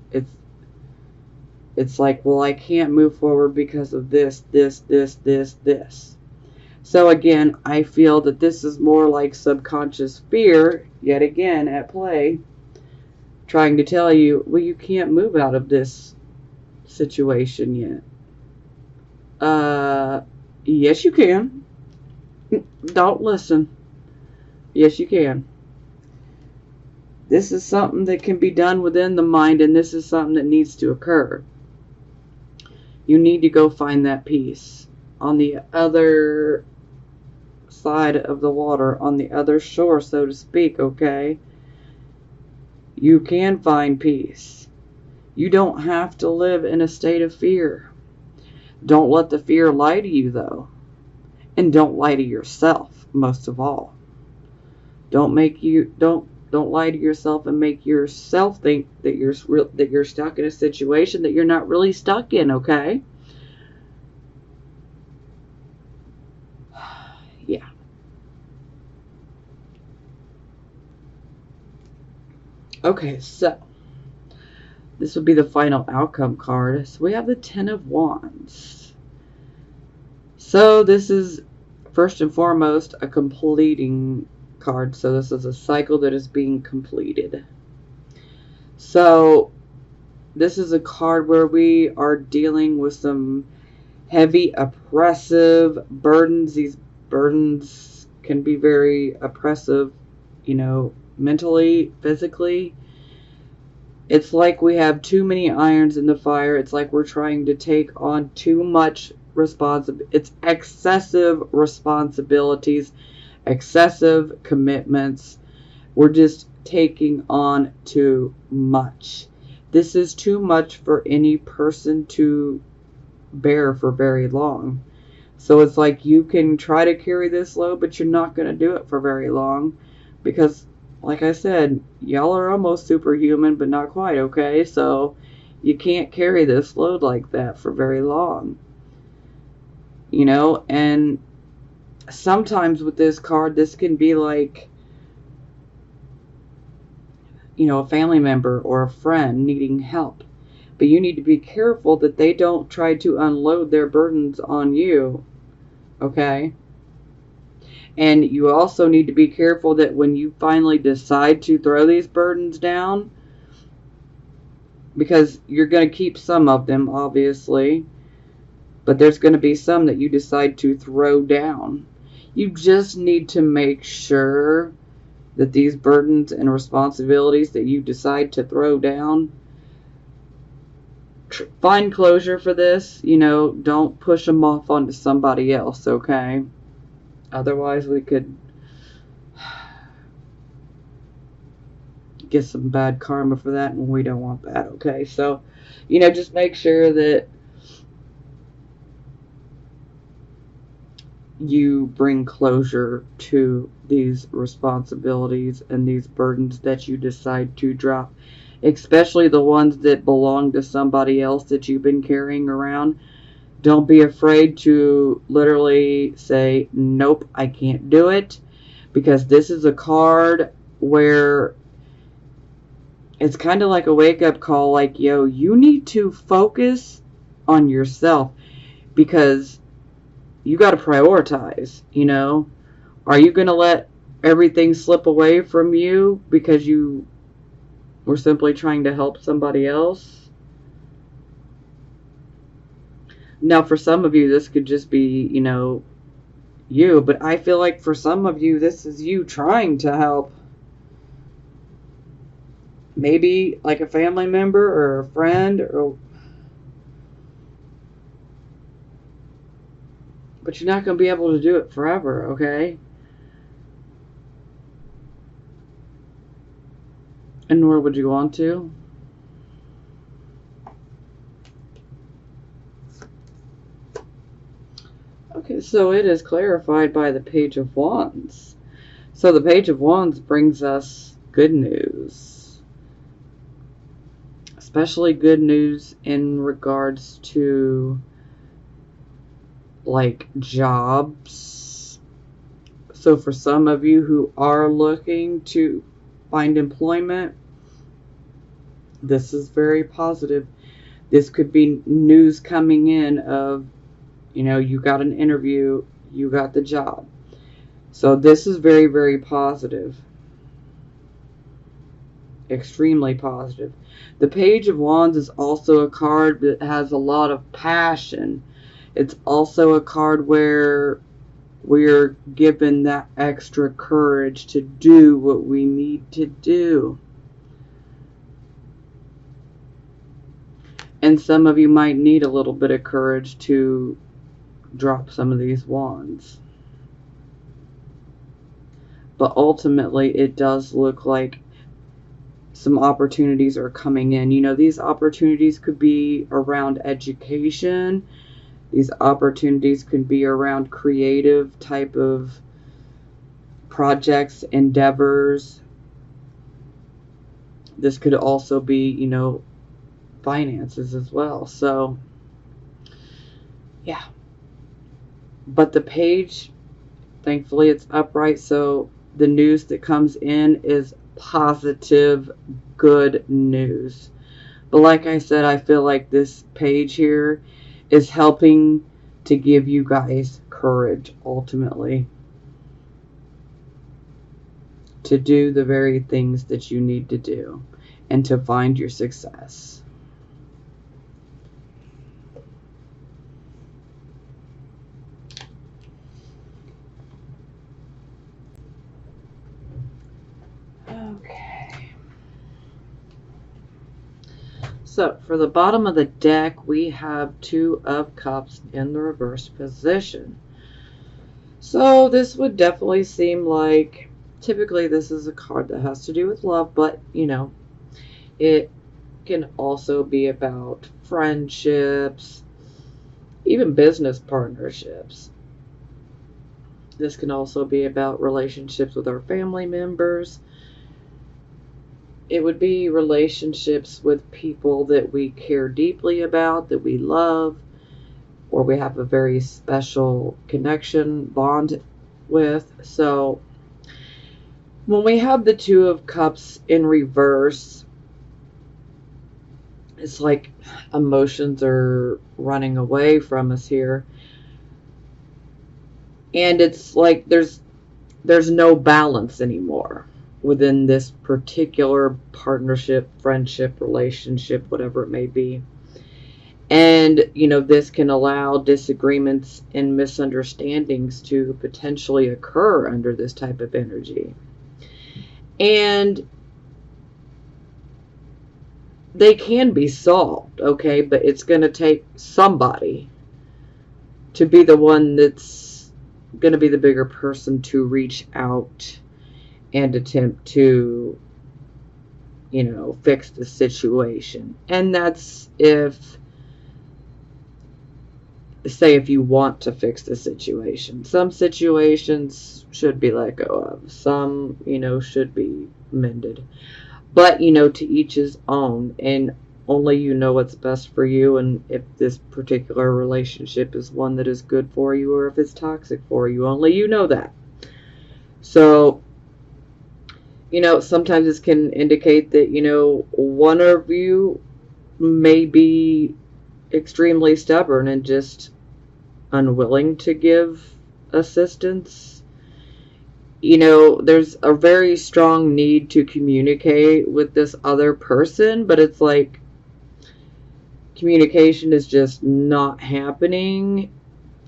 It's like, well, I can't move forward because of this. So again, I feel that this is more like subconscious fear, yet again, at play, trying to tell you, well, you can't move out of this situation yet. Yes, you can. Don't listen. Yes, you can. This is something that can be done within the mind, and this is something that needs to occur. You need to go find that peace on the other side of the water, on the other shore, so to speak, okay? You can find peace. You don't have to live in a state of fear. Don't let the fear lie to you, though. And don't lie to yourself, most of all. Don't lie to yourself and make yourself think that you're stuck in a situation that you're not really stuck in, okay? Yeah. Okay, so this would be the final outcome card. So we have the 10 of Wands. So this is first and foremost a completing card. So this is a cycle that is being completed. So this is a card where we are dealing with some heavy, oppressive burdens. These burdens can be very oppressive, mentally, physically. It's like we have too many irons in the fire. It's like we're trying to take on too much it's excessive responsibilities, excessive commitments. We're just taking on too much. This is too much for any person to bear for very long. So it's like you can try to carry this load, but you're not going to do it for very long because, like I said, y'all are almost superhuman, but not quite, okay? So you can't carry this load like that for very long. You know, and sometimes with this card, this can be like, you know, a family member or a friend needing help. But you need to be careful that they don't try to unload their burdens on you, okay? And you also need to be careful that when you finally decide to throw these burdens down, because you're going to keep some of them, obviously, but there's going to be some that you decide to throw down. You just need to make sure that these burdens and responsibilities that you decide to throw down, find closure for this. You know, don't push them off onto somebody else, okay? Otherwise, we could get some bad karma for that, and we don't want that, okay? So, you know, just make sure that you bring closure to these responsibilities and these burdens that you decide to drop, especially the ones that belong to somebody else that you've been carrying around. Don't be afraid to literally say, nope, I can't do it, because this is a card where it's kind of like a wake-up call, like, yo, you need to focus on yourself, because you got to prioritize, you know. Are you going to let everything slip away from you because you were simply trying to help somebody else? Now, for some of you, this could just be, you know, you, but I feel like for some of you, this is you trying to help. Maybe like a family member or a friend, or but you're not going to be able to do it forever, okay? And nor would you want to. Okay, so it is clarified by the Page of Wands. So the Page of Wands brings us good news. Especially good news in regards to, like, jobs. So for some of you who are looking to find employment, this is very positive. This could be news coming in of, you know, you got an interview, you got the job. So this is very, very positive. Extremely positive. The Page of Wands is also a card that has a lot of passion. It's also a card where we're given that extra courage to do what we need to do. And some of you might need a little bit of courage to drop some of these wands. But ultimately, it does look like some opportunities are coming in. You know, these opportunities could be around education. These opportunities could be around creative type of projects, endeavors. This could also be, you know, finances as well. So, yeah. But the page, thankfully, it's upright. So the news that comes in is positive, good news. But like I said, I feel like this page here is helping to give you guys courage, ultimately, to do the very things that you need to do and to find your success. So for the bottom of the deck, we have Two of Cups in the reverse position. So this would definitely seem like, typically this is a card that has to do with love, but you know, it can also be about friendships, even business partnerships. This can also be about relationships with our family members. It would be relationships with people that we care deeply about, that we love, or we have a very special connection, bond with. So when we have the Two of Cups in reverse, it's like emotions are running away from us here. And it's like there's no balance anymore within this particular partnership, friendship, relationship, whatever it may be. And, you know, this can allow disagreements and misunderstandings to potentially occur under this type of energy. And they can be solved, okay? But it's going to take somebody to be the one that's going to be the bigger person to reach out and attempt to, you know, fix the situation. And that's if you want to fix the situation. Some situations should be let go of. Some, you know, should be mended. But, you know, to each his own. And only you know what's best for you, and if this particular relationship is one that is good for you or if it's toxic for you. Only you know that. So, you know, sometimes this can indicate that, you know, one of you may be extremely stubborn and just unwilling to give assistance. You know, there's a very strong need to communicate with this other person, but it's like communication is just not happening.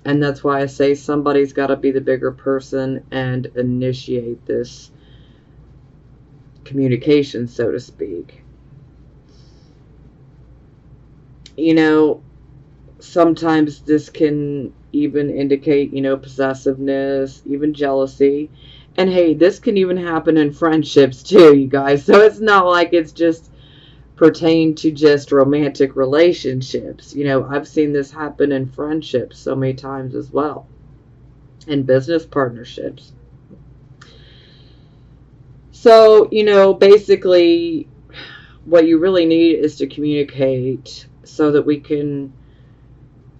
And that's why I say somebody's got to be the bigger person and initiate this communication, so to speak. You know, sometimes this can even indicate, you know, possessiveness, even jealousy. And hey, this can even happen in friendships too, you guys. So it's not like it's just pertain to just romantic relationships. You know, I've seen this happen in friendships so many times as well. And business partnerships. So, you know, basically what you really need is to communicate so that we can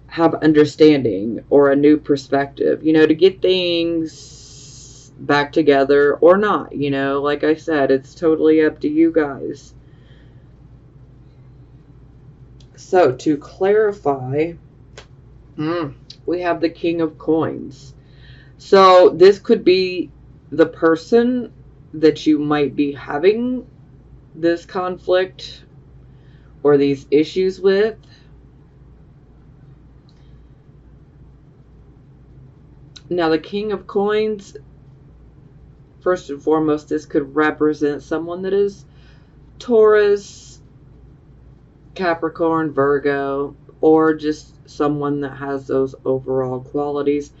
have understanding or a new perspective, you know, to get things back together or not, you know. Like I said, it's totally up to you guys. So to clarify, we have the King of Coins. So this could be the person that you might be having this conflict or these issues with. Now, the King of Coins, first and foremost, this could represent someone that is Taurus, Capricorn, Virgo, or just someone that has those overall qualities.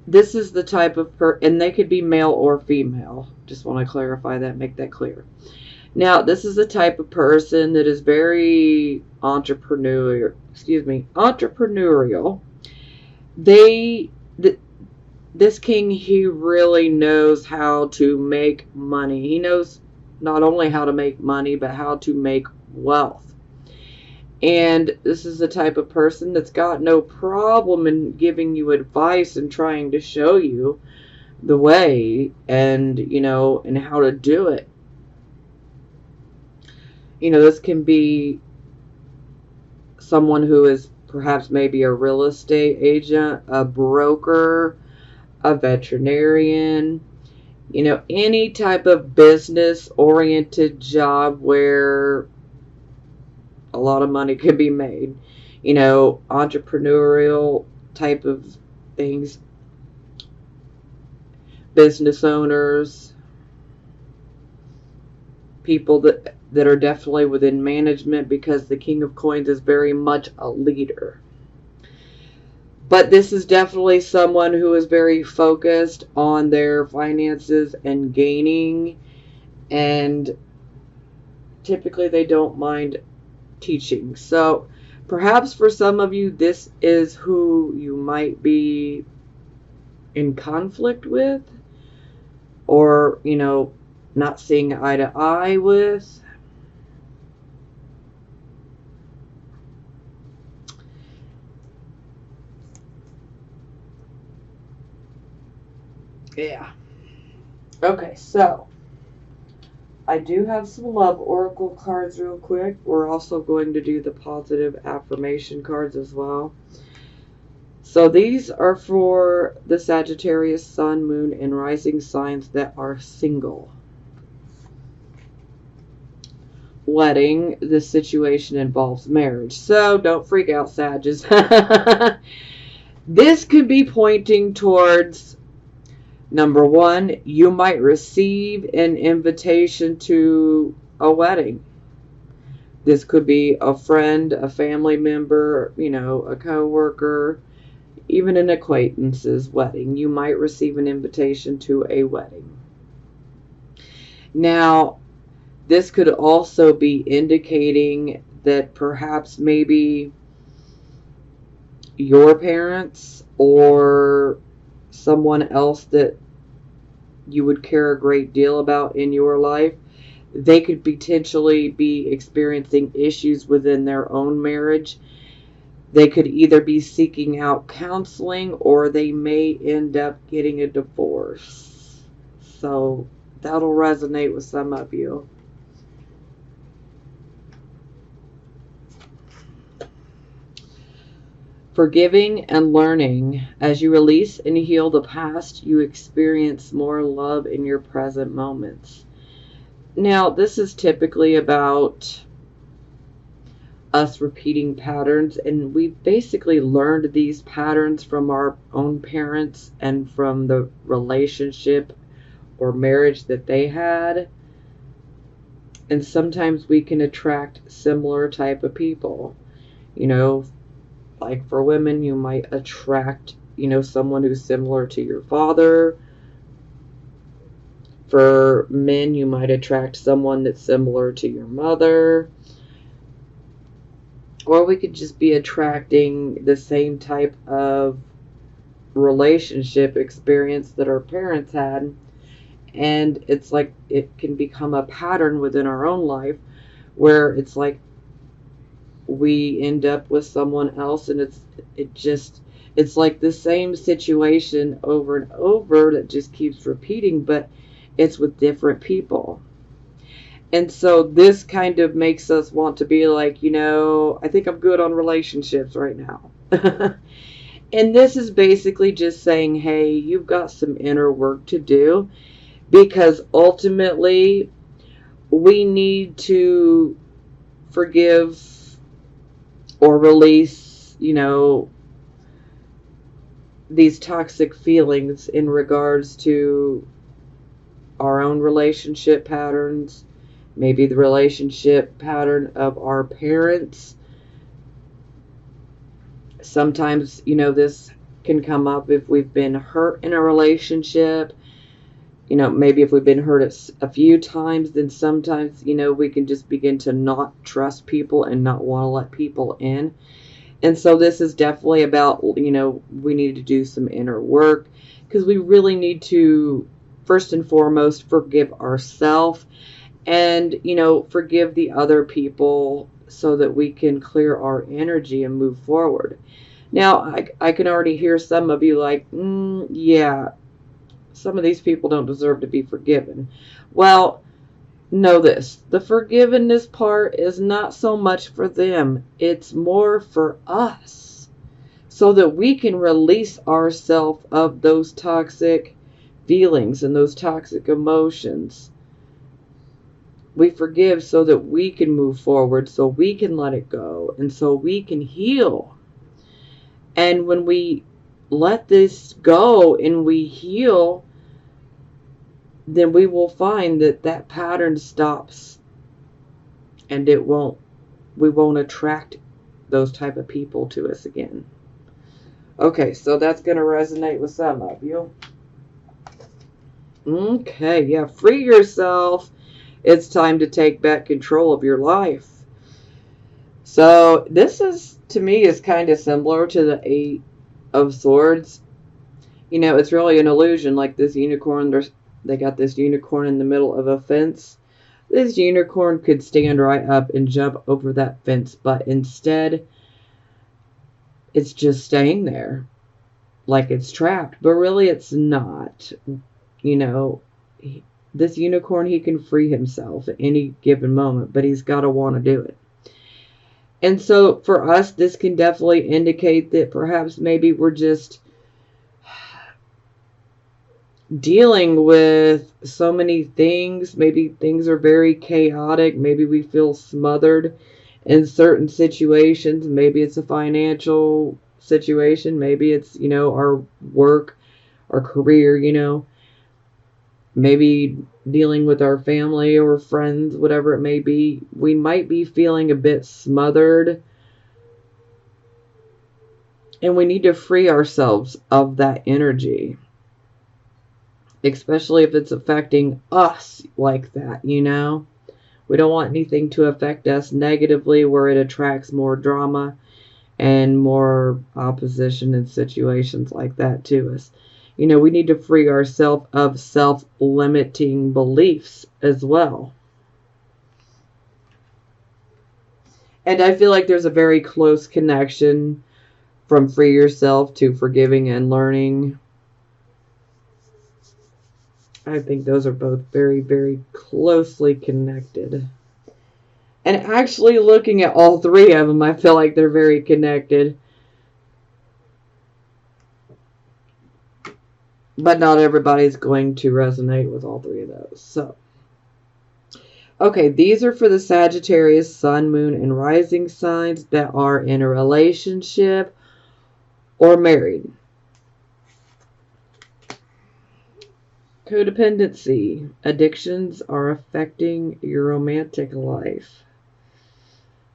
This is the type of and they could be male or female. Just want to clarify that, make that clear. Now, this is the type of person that is very entrepreneurial. This king, he really knows how to make money. He knows not only how to make money, but how to make wealth. And this is the type of person that's got no problem in giving you advice and trying to show you the way and, you know, and how to do it. You know, this can be someone who is perhaps maybe a real estate agent, a broker, a veterinarian, you know, any type of business-oriented job where a lot of money could be made. You know, entrepreneurial type of things, business owners, people that that are definitely within management, because the King of Coins is very much a leader. But this is definitely someone who is very focused on their finances and gaining, and typically they don't mind teaching. So perhaps for some of you, this is who you might be in conflict with, or, not seeing eye to eye with. Yeah. Okay, so I do have some love oracle cards real quick. We're also going to do the positive affirmation cards as well. So these are for the Sagittarius, Sun, Moon, and Rising signs that are single. Wedding, this situation involves marriage. So don't freak out, Sages. This could be pointing towards, number one, you might receive an invitation to a wedding. This could be a friend, a family member, a coworker, even an acquaintance's wedding. You might receive an invitation to a wedding. Now, this could also be indicating that perhaps maybe your parents or someone else that you would care a great deal about in your life, they could potentially be experiencing issues within their own marriage. They could either be seeking out counseling, or they may end up getting a divorce. So that'll resonate with some of you. Forgiving and learning. As you release and heal the past, you experience more love in your present moments. Now, this is typically about us repeating patterns, and we've basically learned these patterns from our own parents and from the relationship or marriage that they had. And sometimes we can attract similar type of people. Like for women, you might attract, someone who's similar to your father. For men, you might attract someone that's similar to your mother. Or we could just be attracting the same type of relationship experience that our parents had. And it's like it can become a pattern within our own life where it's like we end up with someone else, and it's like the same situation over and over that just keeps repeating, but it's with different people. And so this kind of makes us want to be like, I think I'm good on relationships right now. And this is basically just saying, hey, you've got some inner work to do, because ultimately we need to forgive or release, these toxic feelings in regards to our own relationship patterns, maybe the relationship pattern of our parents. Sometimes, this can come up if we've been hurt in a relationship. Maybe if we've been hurt a few times, then sometimes, we can just begin to not trust people and not want to let people in. And so this is definitely about, we need to do some inner work, because we really need to, first and foremost, forgive ourselves and, forgive the other people so that we can clear our energy and move forward. Now, I can already hear some of you like, yeah, some of these people don't deserve to be forgiven. Well, know this. The forgiveness part is not so much for them. It's more for us, so that we can release ourselves of those toxic feelings and those toxic emotions. We forgive so that we can move forward, so we can let it go, and so we can heal. And when we let this go and we heal, then we will find that pattern stops and we won't attract those type of people to us again. Okay, so that's going to resonate with some of you. Okay, yeah, free yourself. It's time to take back control of your life. So this is, to me, is kind of similar to the Eight of Swords. You know, it's really an illusion. Like this unicorn, they got this unicorn in the middle of a fence. This unicorn could stand right up and jump over that fence, but instead, it's just staying there. Like it's trapped. But really, it's not. You know, this unicorn, he can free himself at any given moment, but he's got to want to do it. And so for us, this can definitely indicate that perhaps maybe we're just dealing with so many things. Maybe things are very chaotic. Maybe we feel smothered in certain situations. Maybe it's a financial situation. Maybe it's, you know, our work, our career, you know. Maybe dealing with our family or friends, whatever it may be. We might be feeling a bit smothered. And we need to free ourselves of that energy. Especially if it's affecting us like that, you know. We don't want anything to affect us negatively where it attracts more drama and more opposition in situations like that to us. You know, we need to free ourselves of self-limiting beliefs as well. And I feel like there's a very close connection from free yourself to forgiving and learning. I think those are both very, very closely connected. And actually looking at all three of them, I feel like they're very connected. But not everybody's going to resonate with all three of those. So, okay, these are for the Sagittarius, Sun, Moon, and Rising signs that are in a relationship or married. Codependency. Addictions are affecting your romantic life.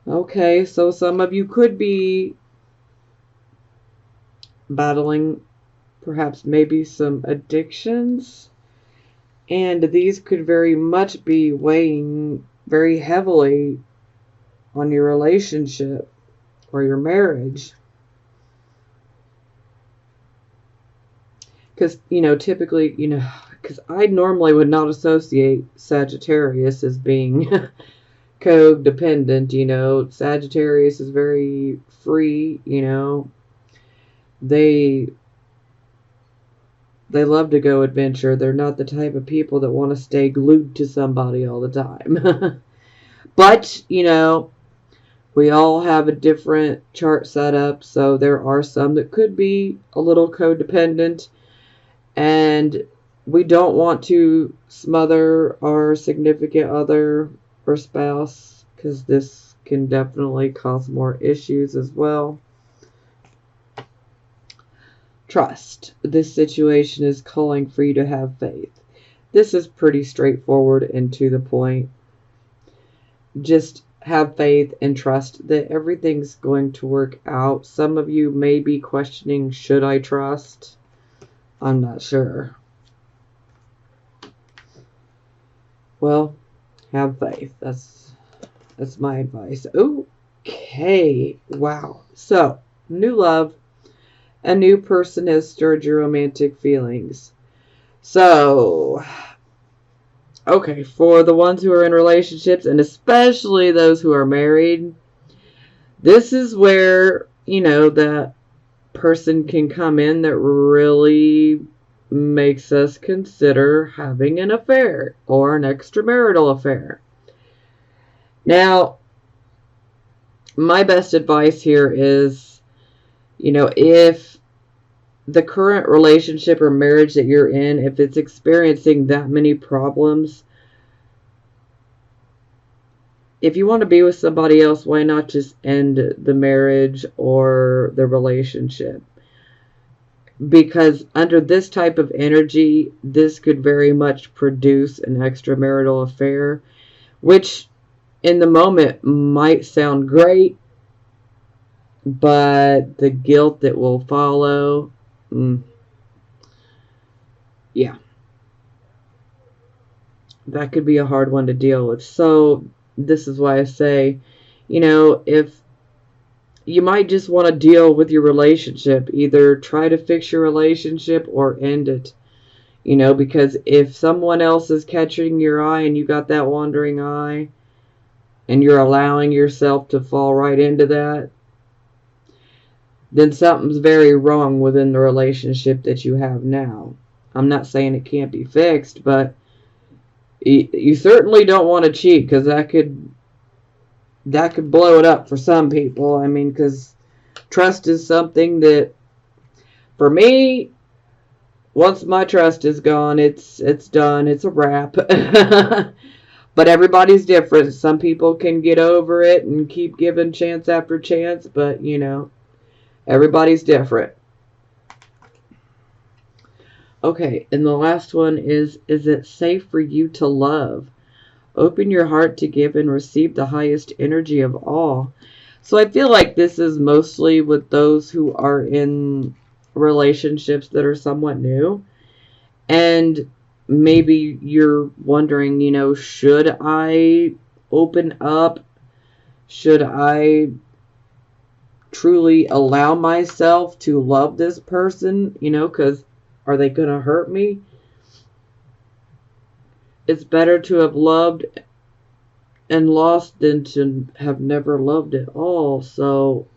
Okay, so some of you could be battling perhaps maybe some addictions, and these could very much be weighing very heavily on your relationship or your marriage. Because, you know, typically, you know, because I normally would not associate Sagittarius as being codependent, you know. Sagittarius is very free, you know. They love to go adventure. They're not the type of people that want to stay glued to somebody all the time. But, you know, we all have a different chart setup, so there are some that could be a little codependent, and we don't want to smother our significant other or spouse, because this can definitely cause more issues as well. Trust. This situation is calling for you to have faith. This is pretty straightforward and to the point. Just have faith and trust that everything's going to work out. Some of you may be questioning, should I trust? I'm not sure. Well, have faith. That's my advice. Okay. Wow. So, new love. A new person has stirred your romantic feelings. So, okay, for the ones who are in relationships, and especially those who are married, this is where, you know, that person can come in that really makes us consider having an affair or an extramarital affair. Now, my best advice here is, you know, if the current relationship or marriage that you're in, if it's experiencing that many problems, if you want to be with somebody else, why not just end the marriage or the relationship? Because under this type of energy, this could very much produce an extramarital affair, which in the moment might sound great, but the guilt that will follow, yeah, that could be a hard one to deal with. So this is why I say, if you might just want to deal with your relationship, either try to fix your relationship or end it. Because if someone else is catching your eye and you got that wandering eye and you're allowing yourself to fall right into that, then something's very wrong within the relationship that you have now. I'm not saying it can't be fixed, but you certainly don't want to cheat, because that could blow it up for some people. I mean, because trust is something that, for me, once my trust is gone, it's done. It's a wrap. But everybody's different. Some people can get over it and keep giving chance after chance, but everybody's different. Okay, and the last one is it safe for you to love? Open your heart to give and receive the highest energy of all. So I feel like this is mostly with those who are in relationships that are somewhat new. And maybe you're wondering, should I open up? Should I truly allow myself to love this person? Because are they going to hurt me? It's better to have loved and lost than to have never loved at all. So,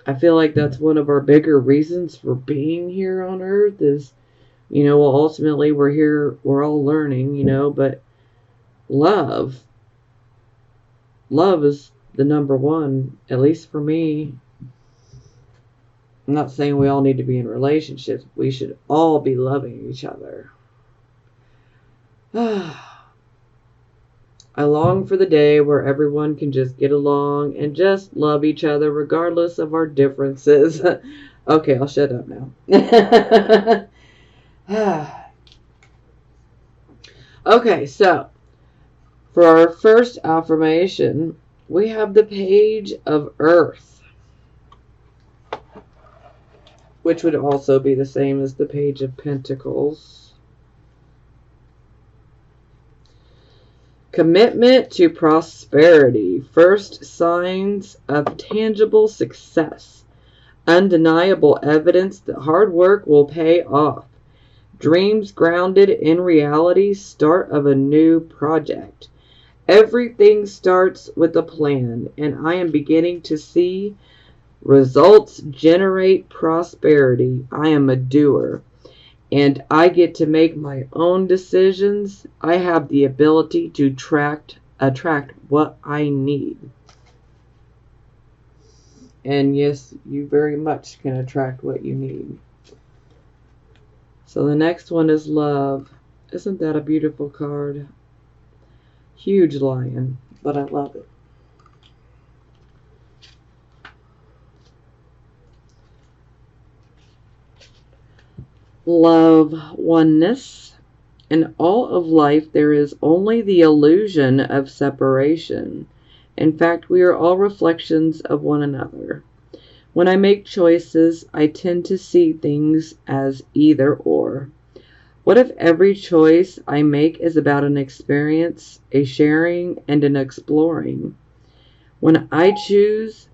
I feel like that's one of our bigger reasons for being here on earth is, ultimately we're here, we're all learning, but love is the number one, at least for me. I'm not saying we all need to be in relationships. We should all be loving each other. I long for the day where everyone can just get along and just love each other regardless of our differences. Okay, I'll shut up now. Okay, so for our first affirmation, we have the Page of Earth, which would also be the same as the Page of Pentacles. Commitment to prosperity. First signs of tangible success. Undeniable evidence that hard work will pay off. Dreams grounded in reality. Start of a new project. Everything starts with a plan, and I am beginning to see results generate prosperity. I am a doer, and I get to make my own decisions. I have the ability to attract what I need. And yes, you very much can attract what you need. So the next one is love. Isn't that a beautiful card? Huge lion, but I love it. Love, oneness. In all of life, there is only the illusion of separation. In fact, we are all reflections of one another. When I make choices, I tend to see things as either or. What if every choice I make is about an experience, a sharing, and an exploring? When I choose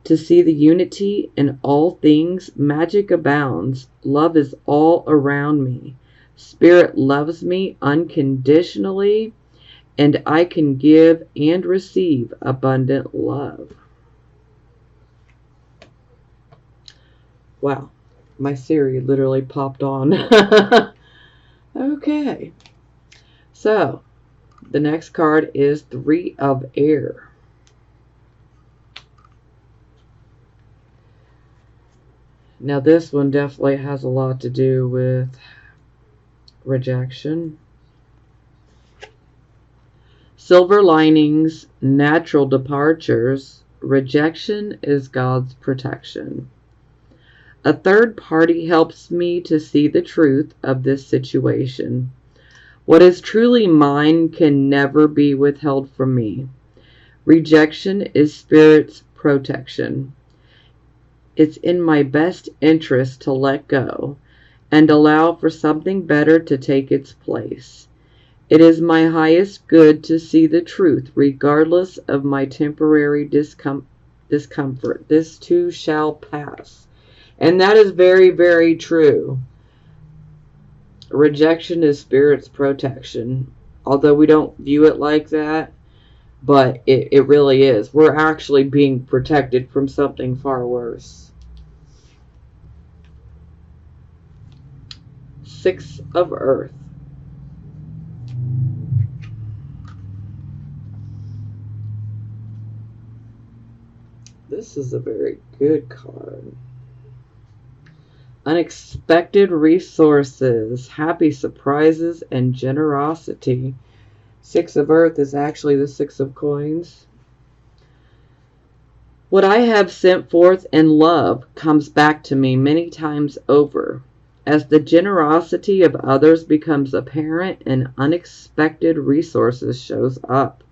to see the unity in all things, magic abounds. Love is all around me. Spirit loves me unconditionally, and I can give and receive abundant love. Wow, my Siri literally popped on. Okay, so the next card is Three of Air. Now this one definitely has a lot to do with rejection. Silver linings, natural departures. Rejection is God's protection. A third party helps me to see the truth of this situation. What is truly mine can never be withheld from me. Rejection is Spirit's protection. It's in my best interest to let go and allow for something better to take its place. It is my highest good to see the truth, regardless of my temporary discomfort. This too shall pass. And that is very, very true. Rejection is Spirit's protection. Although we don't view it like that, but it really is. We're actually being protected from something far worse. Six of Earth. This is a very good card. Unexpected resources, happy surprises, and generosity. Six of Earth is actually the Six of Coins. What I have sent forth in love comes back to me many times over, as the generosity of others becomes apparent and unexpected resources shows up.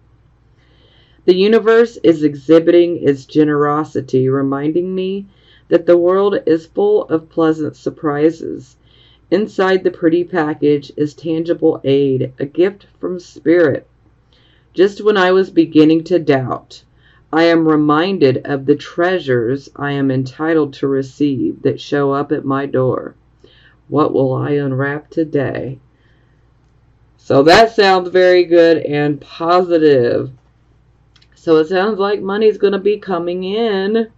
The universe is exhibiting its generosity, reminding me that the world is full of pleasant surprises. Inside the pretty package is tangible aid, a gift from Spirit. Just when I was beginning to doubt, I am reminded of the treasures I am entitled to receive that show up at my door. What will I unwrap today? So that sounds very good and positive. So it sounds like money's going to be coming in.